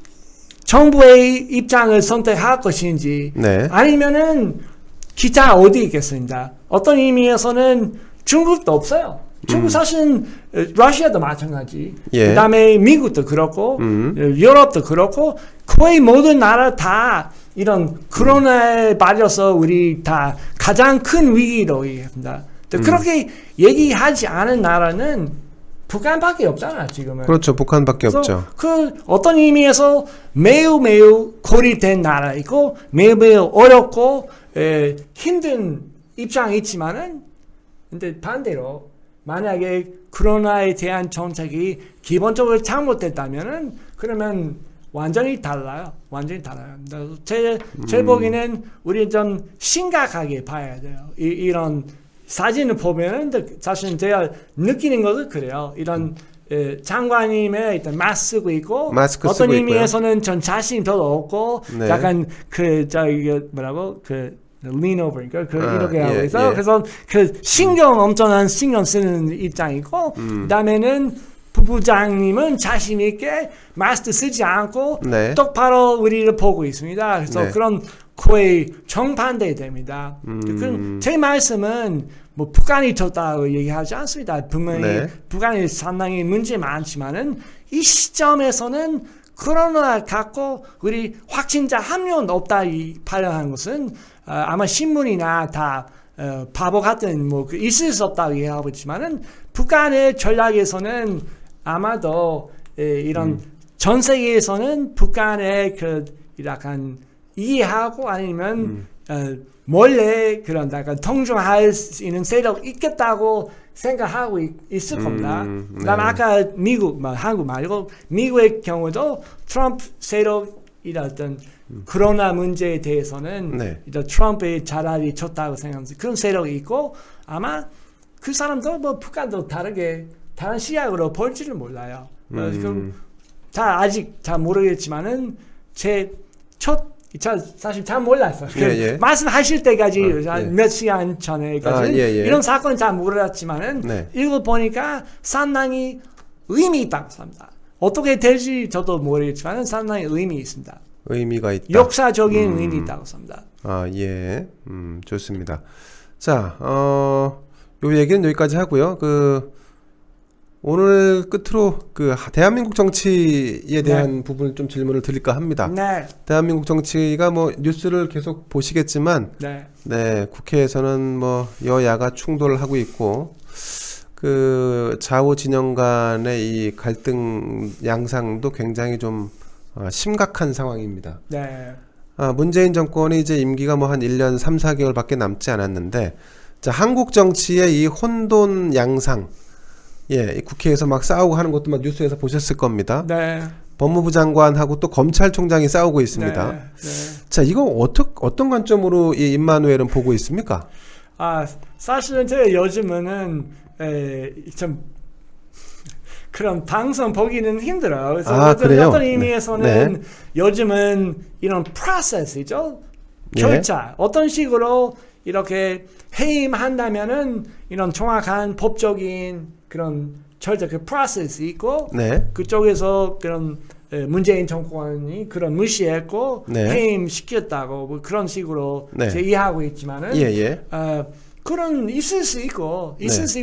정부의 입장을 선택할 것인지, 네. 아니면은 기타 어디 있겠습니다. 어떤 의미에서는 중국도 없어요. 중국 사실은 러시아도 마찬가지. 예. 그다음에 미국도 그렇고, 유럽도 그렇고, 거의 모든 나라 다 이런 코로나에 빠져서 우리 다 가장 큰 위기로 얘기합니다. 그렇게 얘기하지 않은 나라는 북한밖에 없잖아 지금은. 그렇죠. 북한밖에 없죠. 그 어떤 의미에서 매우 고립된 나라이고 매우 어렵고 힘든 입장이 있지만은 근데 반대로 만약에 코로나에 대한 정책이 기본적으로 잘못됐다면은 그러면 완전히 달라요. 완전히 달라요. 제 보기에는 우리 좀 심각하게 봐야 돼요. 이런 사진을 보면은 사실 제가 느끼는 것은 그래요. 이런 장관님의 일단 마스크 쓰고 있고 마스크 어떤 쓰고 의미에서는 전 자신이 별로 없고 네. 약간 이게 뭐라고 lean over 이렇게 하고 예, 있어요. 예. 그래서 엄청난 신경 쓰는 입장이고 그다음에는 부부장님은 자신 있게 마스크 쓰지 않고 네. 똑바로 우리를 보고 있습니다. 그래서 네. 그런 거의 정반대됩니다. 제 말씀은 뭐 북한이 졌다고 얘기하지 않습니다. 분명히 네. 북한이 상당히 문제 많지만은 이 시점에서는 코로나 갖고 우리 확진자 한 명 없다 발언한 것은 아마 신문이나 다 바보 같은 있을 수 없다고 얘기하고 있지만은 북한의 전략에서는 아마도 이런 전 세계에서는 북한의 약간 이해하고 아니면 몰래 그런 약간 통중할 수 있는 세력이 있겠다고 생각하고 있을 겁니다. 그다음에 아까 미국, 한국 말고 미국의 경우도 트럼프 세력이라던 코로나 문제에 대해서는 네. 트럼프의 자랄이 좋다고 생각하면서 그런 세력이 있고 아마 그 사람도 북한도 다른 시각으로 볼지를 몰라요. 아직 잘 모르겠지만은 사실 잘 몰랐어요. 예. 말씀하실 때까지 예. 몇 시간 전에까지 이런 사건은 잘 몰랐지만은 네. 읽어보니까 상당히 의미 있다고 합니다. 어떻게 될지 저도 모르겠지만은 상당히 의미 있습니다. 의미가 있다. 역사적인 의미 있다고 합니다. 아, 예. 좋습니다. 자, 요 얘기는 여기까지 하고요. 오늘 끝으로 대한민국 정치에 대한 부분을 좀 질문을 드릴까 합니다. 네. 대한민국 정치가 뉴스를 계속 보시겠지만, 네, 국회에서는 여야가 충돌을 하고 있고, 좌우 진영 간의 이 갈등 양상도 굉장히 좀 심각한 상황입니다. 네. 문재인 정권이 이제 임기가 한 1년 3, 4개월밖에 남지 않았는데, 자, 한국 정치의 이 혼돈 양상, 이 국회에서 막 싸우고 하는 것도 뉴스에서 보셨을 겁니다. 네. 법무부 장관하고 또 검찰총장이 싸우고 있습니다. 네. 자, 이거 어떤 관점으로 이 임마누엘은 보고 있습니까? 사실은 제가 요즘은 좀 그런 방송 보기는 힘들어요. 그래서 그래요? 어떤 의미에서는 네. 요즘은 이런 프로세스죠. 절차. 어떤 식으로 이렇게 해임한다면은 이런 정확한 법적인 그런 절차, 프로세스 있고 네. 그쪽에서 그런 문재인 정권이 그런 무시했고 네. 해임시켰다고 그런 식으로 네. 이해하고 있지만은 그런 있을 수 있고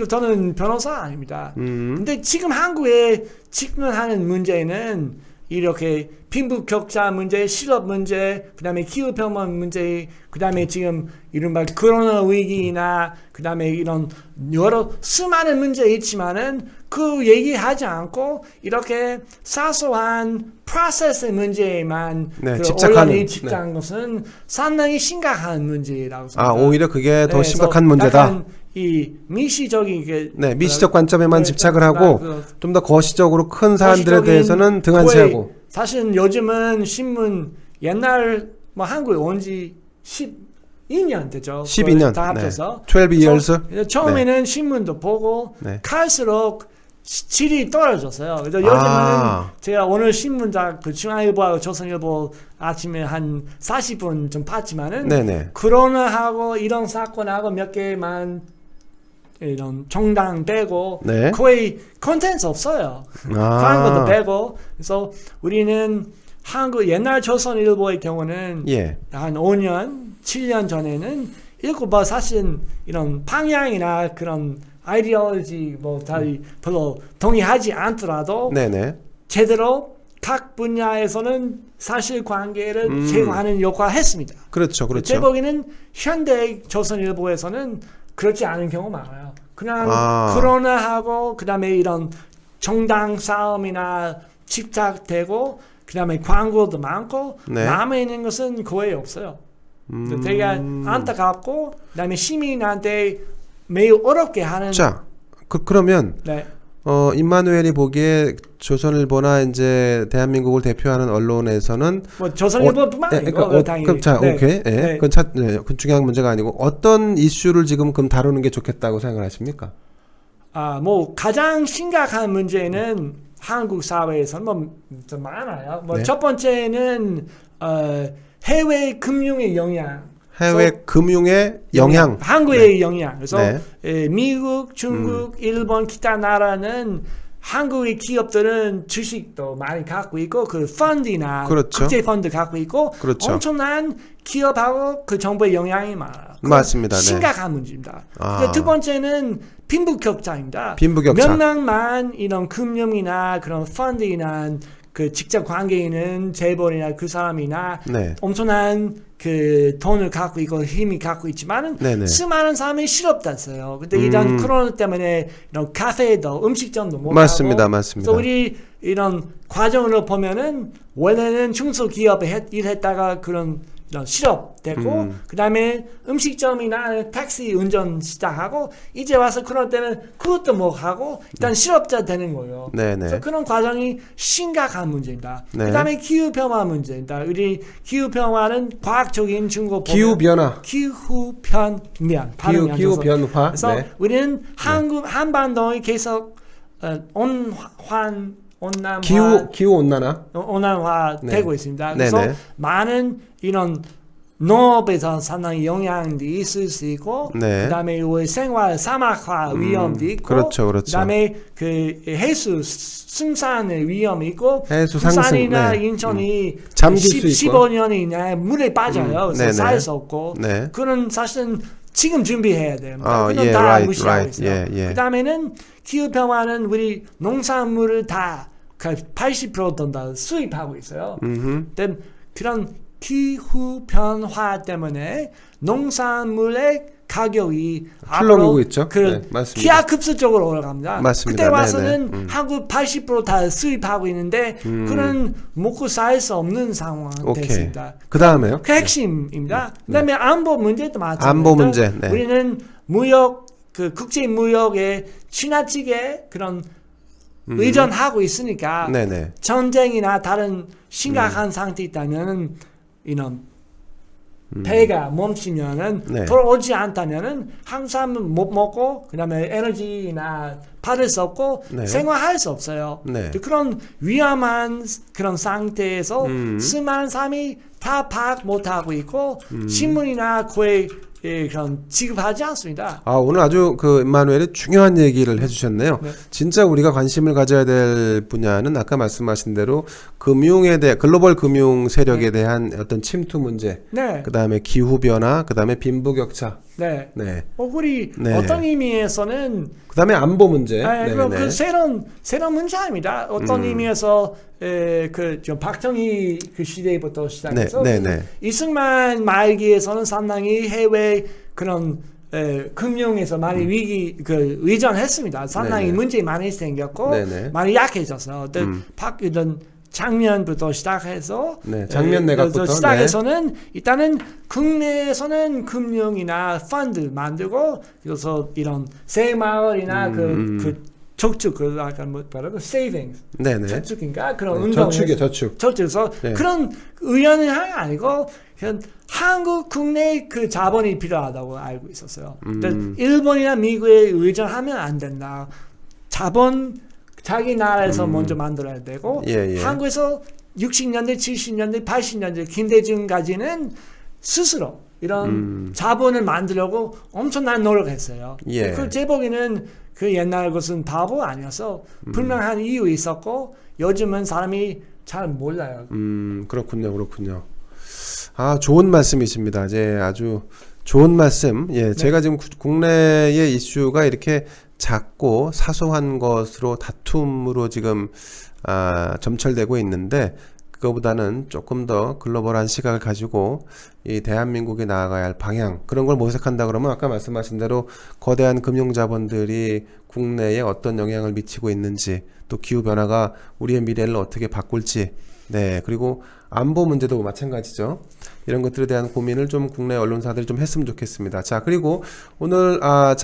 저는 변호사 아닙니다. 근데 지금 한국에 직면하는 문제는 이렇게 빈부격차 문제, 실업 문제, 그다음에 기후변화 문제, 그다음에 지금 이른바 코로나 위기나 그다음에 이런 여러 수많은 문제 있지만은 그 얘기하지 않고 이렇게 사소한 프로세스 문제에만 네, 그 집착하는, 언론이 집착한 것은 상당히 심각한 문제라고 생각합니다. 아, 오히려 그게 더 네, 심각한 그래서 문제다. 약간 이 미시적인 게 네, 미시적 관점에만 네, 집착을 하고 좀 더 거시적으로 큰 사안들에 거시적인 대해서는 등한시하고. 사실은 요즘은 신문 옛날 뭐 한국에 온 지 12년 되죠. 12년. 다 합쳐서. 네. 12 years. 그래서 처음에는 신문도 보고 네. 갈수록 질이 떨어졌어요. 그래서 요즘은 제가 오늘 신문작 그 중앙일보하고 조선일보 아침에 한 40분 좀 봤지만은 네네. 코로나하고 이런 사건하고 몇 개만 이런 정당 빼고 네. 거의 콘텐츠 없어요. 광고도 빼고. 그래서 우리는 한국 옛날 조선일보의 경우는 예. 한 5년, 7년 전에는 읽어봐 사실 이런 방향이나 그런 아이디올로지 뭐 별로 동의하지 않더라도 네네. 제대로 각 분야에서는 사실관계를 제공하는 역할을 했습니다. 그렇죠, 그렇죠. 제 보기에는 현대 조선일보에서는 그렇지 않은 경우가 많아요. 그냥 코로나하고 그다음에 이런 정당 싸움이나 집착되고 그다음에 광고도 많고 네. 남아 있는 것은 거의 없어요. 되게 안타깝고 그다음에 시민한테 매우 어렵게 하는. 자, 그러면 네. 임마누엘이 보기에 조선일보나 이제 대한민국을 대표하는 언론에서는 뭐 조선일보뿐만 아니고 당연히. 그럼 자, 네. 오케이. 예. 네. 그건 중요한 문제가 아니고 어떤 이슈를 지금 다루는 게 좋겠다고 생각하십니까? 뭐 가장 심각한 문제는 한국 사회에서는 뭐 좀 많아요. 뭐 네. 첫 번째는 해외 금융의 영향. 해외 금융의 영향. 한국의 영향. 그래서 네. 미국, 중국, 일본 기타 나라는 한국의 기업들은 주식도 많이 갖고 있고 그 펀드나 그렇죠. 국제 펀드 갖고 있고 그렇죠. 엄청난 기업하고 그 정부의 영향이 많아요. 맞습니다. 심각한 문제입니다. 두 번째는 빈부격차입니다. 빈부격차. 몇 명만 이런 금융이나 그런 펀드나 그 직접 관계 있는 재벌이나 그 사람이나 네. 엄청난 그 돈을 갖고 있고 힘이 갖고 있지만은 네네. 수많은 사람이 실업됐어요. 근데 이런 코로나 때문에 이런 카페도 음식점도 못 맞습니다, 하고 맞습니다. 그래서 우리 이런 과정으로 보면은 원래는 중소기업에 일했다가 그런 이런 실업되고 그다음에 음식점이나 택시 운전 시작하고 이제 와서 그런 때는 그것도 못 하고 일단 실업자 되는 거예요. 네네. 그래서 그런 과정이 심각한 문제입니다. 네. 그다음에 기후변화 문제입니다. 우리 기후변화는 과학적인 증거 보면 기후변화. 기후변화. 그래서 네. 우리는 한반도에 계속 온난화 기후 온난화. 온난화 네. 되고 있습니다. 그래서 네네. 많은 이런 농업에서 상당히 영향이 있을 수 있고 네. 그다음에 우리 생활 사막화 위험도 있고 그렇죠, 그렇죠. 그다음에 그 해수 승산의 위험이 있고 해수 상승, 부산이나 네. 인천이 잠길 수 있고. 15년이 내에 물에 빠져요. 그래서 네네. 살 수 없고 네. 그런 사실은 지금 준비해야 됩니다. 그건 예, 다 right, 무시하고 right. 있어요. 예, 예. 그다음에는 기후변화는 우리 농산물을 다 80% 다 수입하고 있어요. 근데 그런 기후변화 때문에 농산물의 가격이 흘러오고 있죠. 그 네, 맞습니다. 기하급수적으로 올라갑니다. 맞습니다. 그때 와서는 네네. 한국 80% 다 수입하고 있는데 그런 먹고 살 수 없는 상황 오케이. 됐습니다. 그 다음에요? 그 핵심입니다. 그다음에 안보 문제도 마찬가지입니다. 안보 문제. 네. 우리는 무역 그 국제 무역에 지나치게 그런 의존하고 있으니까 네네. 전쟁이나 다른 심각한 상태 있다면 이런 배가 멈추면은 네. 돌아오지 않다면은 항상 못 먹고 그다음에 에너지나 받을 수 없고 네. 생활할 수 없어요. 네. 그런 위험한 그런 상태에서 수많은 사람이 다 파악 못하고 있고 신문이나 거의 그런 지급하지 않습니다. 오늘 아주 임마누엘이 중요한 얘기를 해주셨네요. 네. 진짜 우리가 관심을 가져야 될 분야는 아까 말씀하신 대로 금융에 대해 글로벌 금융 세력에 대한 어떤 침투 문제, 네. 그 다음에 기후 변화, 그 다음에 빈부격차. 네. 네. 우리 네. 어떤 의미에서는 그다음에 안보 문제. 그럼 그 새로운 문제입니다. 어떤 의미에서 그좀 박정희 그 시대부터 시작해서 이승만 말기에서는 상당히 해외 그런 금융에서 많이 위기 그 의존했습니다. 상당히 문제 많이 생겼고 많이 약해져서 이런 작년부터 시작해서 작년 내각부터 시작해서는 일단은 국내에서는 금융이나 펀드 만들고 그래서 이런 새마을이나 그 저축 그 아까 뭐라고 세이빙 저축인가 그런 운동 저축에서 그런 의연은 아니고 그냥 한국 국내 그 자본이 필요하다고 알고 있었어요. 일본이나 미국에 의존하면 안 된다. 자본 자기 나라에서 먼저 만들어야 되고 한국에서 60년대, 70년대, 80년대 김대중까지는 스스로 이런 자본을 만들려고 엄청난 노력했어요. 그 제 보기에는 그 옛날 것은 바보 아니어서 분명한 이유 있었고 요즘은 사람이 잘 몰라요. 그렇군요. 아, 좋은 말씀이십니다. 아주 좋은 말씀. 제가 지금 국내의 이슈가 이렇게 작고 사소한 것으로 다툼으로 지금 점철되고 있는데 그거보다는 조금 더 글로벌한 시각을 가지고 이 대한민국이 나아가야 할 방향 그런 걸 모색한다 그러면 아까 말씀하신 대로 거대한 금융자본들이 국내에 어떤 영향을 미치고 있는지 또 기후변화가 우리의 미래를 어떻게 바꿀지 그리고 안보 문제도 마찬가지죠. 이런 것들에 대한 고민을 좀 국내 언론사들이 좀 했으면 좋겠습니다. 자, 그리고 오늘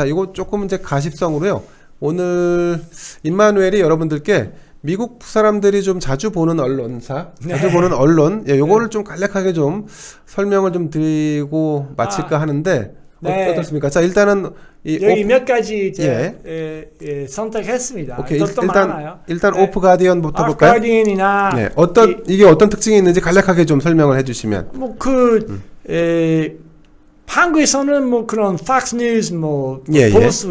이거 조금 이제 가십성으로요. 오늘 임마누엘이 여러분들께 미국 사람들이 좀 자주 보는 언론사, 자주 보는 언론, 요거를 좀 간략하게 좀 설명을 좀 드리고 마칠까 하는데 어떻습니까? 자, 일단은 여기 몇 가지 선택했습니다. 오케이. 많아요. 일단 오프 가디언부터 볼까요? 가디언이나 이게 어떤 특징이 있는지 간략하게 좀 설명을 해주시면. 한국에서는 그런 팍스 뉴스, 보스,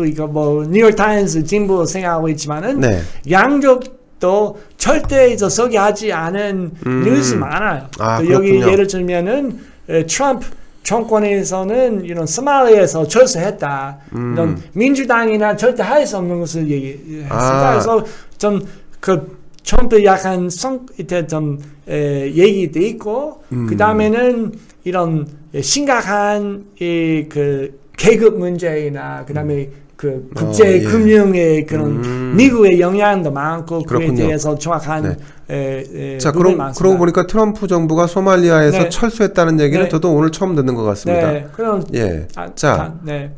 뉴욕 타임스, 진보 생각하고 있지만은 양쪽도 절대 소개하지 않은 뉴스 많아요. 여기 예를 들면은 트럼프 정권에서는 이런 소말리아에서 철수했다. 이런 민주당이나 절대 할 수 없는 것을 얘기했습니다. 그래서 좀 트럼프 약간 얘기도 있고 그 다음에는 이런 심각한 그 계급 문제나 그 다음에 그 국제 금융의 그런 미국의 영향도 많고 그에 대해서 정확한 자, 그러고 보니까 트럼프 정부가 소말리아에서 철수했다는 얘기는 저도 오늘 처음 듣는 것 같습니다. 그럼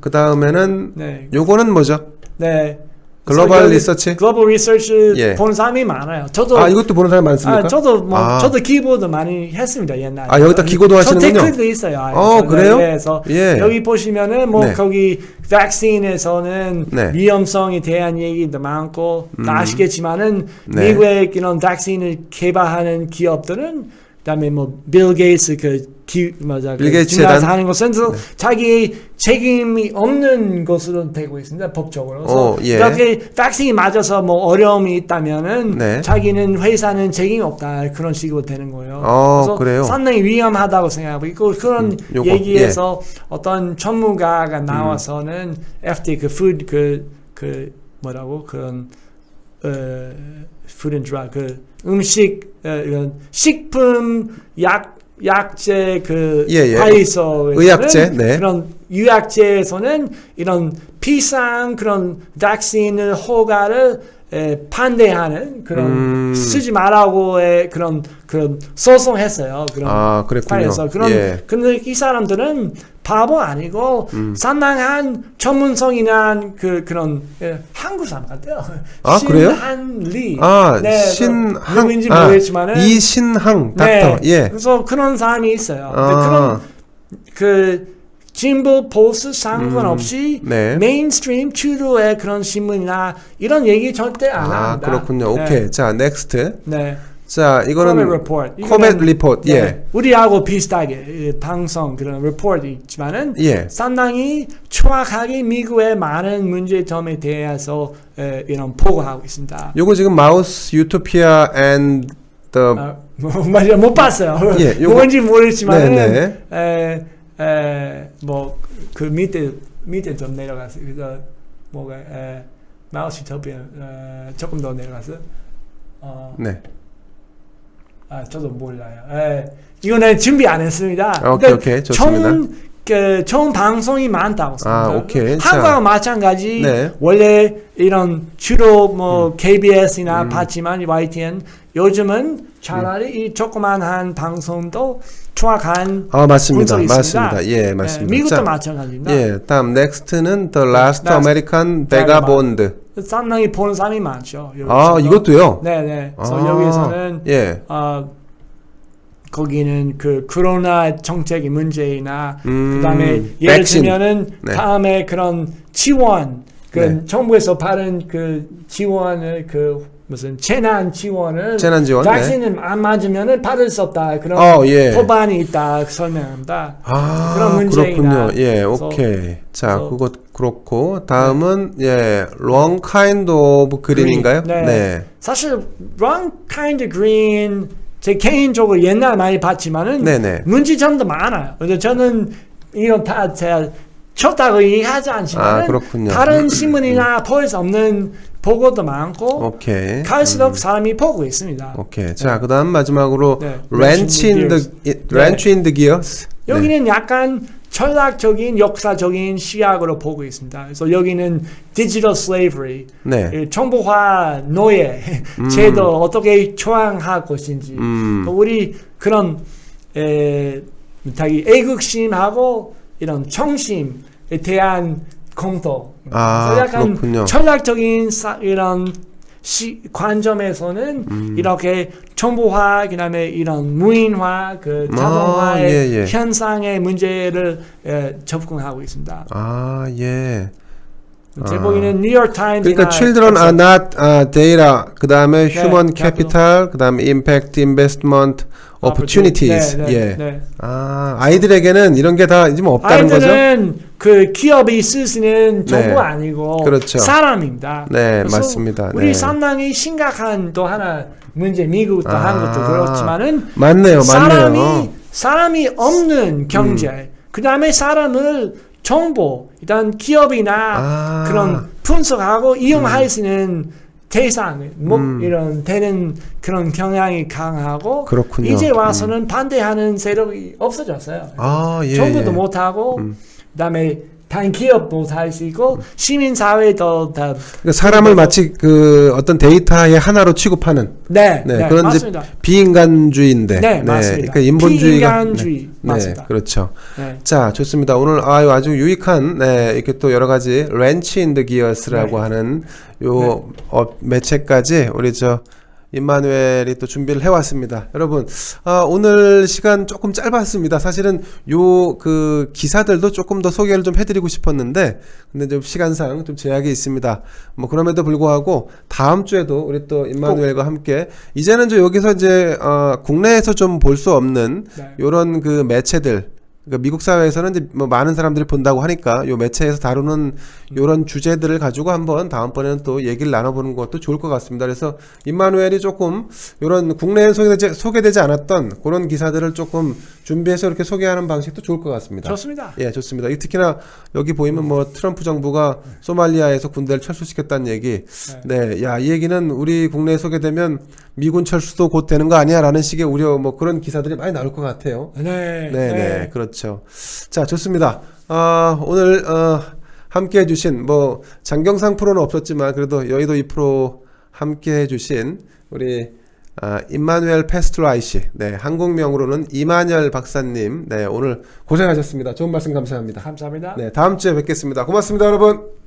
그 다음에는 요거는 뭐죠? 글로벌 리서치? 글로벌 리서치 보는 사람이 많아요. 저도 이것도 보는 사람이 많습니까? 저도 기고도 많이 했습니다 옛날에. 여기다 기고도 하시는군요. 저 댓글도 있어요. 그래요? 그래서 여기 보시면은 거기 백신에서는 위험성에 대한 얘기도 많고 다 아시겠지만은 미국의 이런 백신을 개발하는 기업들은 그다음에 빌 게이츠 빌 게이츠 재단 하는 것은 자기 책임이 없는 것으로 되고 있습니다 법적으로. 그래서 이렇게 백신이 맞아서 어려움이 있다면은 자기는 회사는 책임이 없다 그런 식으로 되는 거예요. 그래서 그래요? 상당히 위험하다고 생각하고 있고 그런 얘기에서 어떤 전문가가 나와서는 FDA food and drug 이런 식품 약제 파이서 의약제 그런 유약제에서는 이런 비싼 그런 백신을 허가를 반대하는 그런 쓰지 말라고의 그런 소송했어요. 그랬군요. 근데 이 사람들은 바보 아니고 상당한 전문성이나 그런 한국 사람 같아요. 그래요? 신한리. 신항. 누구인지 모르겠지만은 이신항 닥터. 그래서 그런 사람이 있어요. 그런 진보 보수 상관없이 메인스트림 주류의 그런 신문이나 이런 얘기 절대 안 합니다. 그렇군요. 오케이. 자, 넥스트. 자, 이거는 코벳 리포트. 우리하고 비슷하게 방송 그런 리포트 있지만은 상당히 정확하게 미국의 많은 문제점에 대해서 이런 보고하고 있습니다. 요거 지금 마우스 유토피아 and the 맞아요. 못 봤어요. 뭔지 모르겠지만은 그 밑에 좀 내려갔어요. 그래서 마우스 더 조금 더 내려가서. 네. 저도 몰라요. 이거는 준비 안 했습니다. 오케이, 좋습니다. 총 방송이 많다고 생각해요. 오케이. 한국과 마찬가지. 네. 원래 이런 주로 뭐 KBS나 봤지만 YTN 요즘은 차라리 이 조그만한 방송도 추악한 맞습니다. 분석이 있습니다. 맞습니다. 예, 맞습니다. 미국도 마찬가지입니다. 예, 다음 넥스트는 The Last American Vagabond. 상당히 보는 사람이 많죠. 이것도요? 네네. 그래서 여기에서는 예. 거기는 그 코로나 정책의 문제나 그다음에 예를 백신. 들면은 네. 다음에 그런 지원 정부에서 받은 그 지원을 무슨 재난 지원, 백신을 안 맞으면은 받을 수 없다. 그런 법안이 있다 설명합니다. 그런 문제이나. 그렇군요. 예, 오케이. 자, 그것 그렇고 다음은 Wrong Kind of Green인가요? 네. 사실 Wrong Kind of Green 제 개인적으로 옛날 많이 봤지만은 문제점도 많아요. 그래서 저는 이런 다 제가 좋다고 얘기하지 않지만 다른 신문이나 볼 수 없는 보고도 많고 갈수록 사람이 보고 있습니다. 오케이. 자, 그다음 마지막으로 Wrench in the Gears. 여기는 약간 철학적인 역사적인 시각으로 보고 있습니다. 그래서 여기는 디지털 슬레이브리, 정보화 노예 제도 어떻게 초항할 것인지, 우리 그런 애국심하고 이런 청심에 대한 공도. 약간 그렇군요. 철학적인 이런 관점에서는 이렇게 정보화 그다음에 이런 무인화 자동화의 현상의 문제를 접근하고 있습니다. 제 보기에는 뉴욕 타임스 그러니까 children are not data 그다음에 human capital 그다음에 impact investment opportunities. 아이들에게는 이런 게 다 이제 뭐 없다는 거죠? 아이들은 그 기업이 쓰는 정보가 아니고 사람입니다. 네, 맞습니다. 우리 상당히 심각한 또 하나 문제, 미국도 한국도 그렇지만은 맞네요. 사람이 없는 경제, 그 다음에 사람을 정보, 일단 기업이나 그런 분석하고 이용할 수 있는 대상, 이런 되는 그런 경향이 강하고 이제 와서는 반대하는 세력이 없어졌어요. 정부도 못하고 그다음에 단 기업도 할 수 있고 시민사회도 다 그러니까 사람을 마치 그 어떤 데이터의 하나로 취급하는 그런 맞습니다. 이제 비인간주의인데 맞습니다. 그러니까 인본주의가 비인간주의 맞습니다. 그렇죠. 자, 좋습니다. 오늘 아주 유익한 이렇게 또 여러 가지 Wrench in the Gears라고 하는 요 매체까지 우리 임마누엘이 또 준비를 해왔습니다. 여러분, 오늘 시간 조금 짧았습니다. 사실은 요 그 기사들도 조금 더 소개를 좀 해드리고 싶었는데, 근데 좀 시간상 좀 제약이 있습니다. 뭐 그럼에도 불구하고 다음 주에도 우리 또 임마누엘과 함께 이제는 여기서 이제 국내에서 좀 볼 수 없는 요런 그 매체들. 그러니까 미국 사회에서는 이제 뭐 많은 사람들이 본다고 하니까 요 매체에서 다루는 요런 주제들을 가지고 한번 다음번에는 또 얘기를 나눠보는 것도 좋을 것 같습니다. 그래서 임마누엘이 조금 요런 국내에 소개되지 않았던 그런 기사들을 조금 준비해서 이렇게 소개하는 방식도 좋을 것 같습니다. 좋습니다. 예, 좋습니다. 특히나 여기 보이면 뭐 트럼프 정부가 소말리아에서 군대를 철수시켰다는 얘기. 이 얘기는 우리 국내에 소개되면 미군 철수도 곧 되는 거 아니야? 라는 식의 우려 뭐 그런 기사들이 많이 나올 것 같아요. 네. 그렇죠. 자, 좋습니다. 오늘 함께 해주신 뭐 장경상 프로는 없었지만 그래도 여의도 2프로 함께 해주신 우리 임마누엘 페스트라이시 한국명으로는 이만열 박사님 오늘 고생하셨습니다. 좋은 말씀 감사합니다. 감사합니다. 다음 주에 뵙겠습니다. 고맙습니다, 여러분.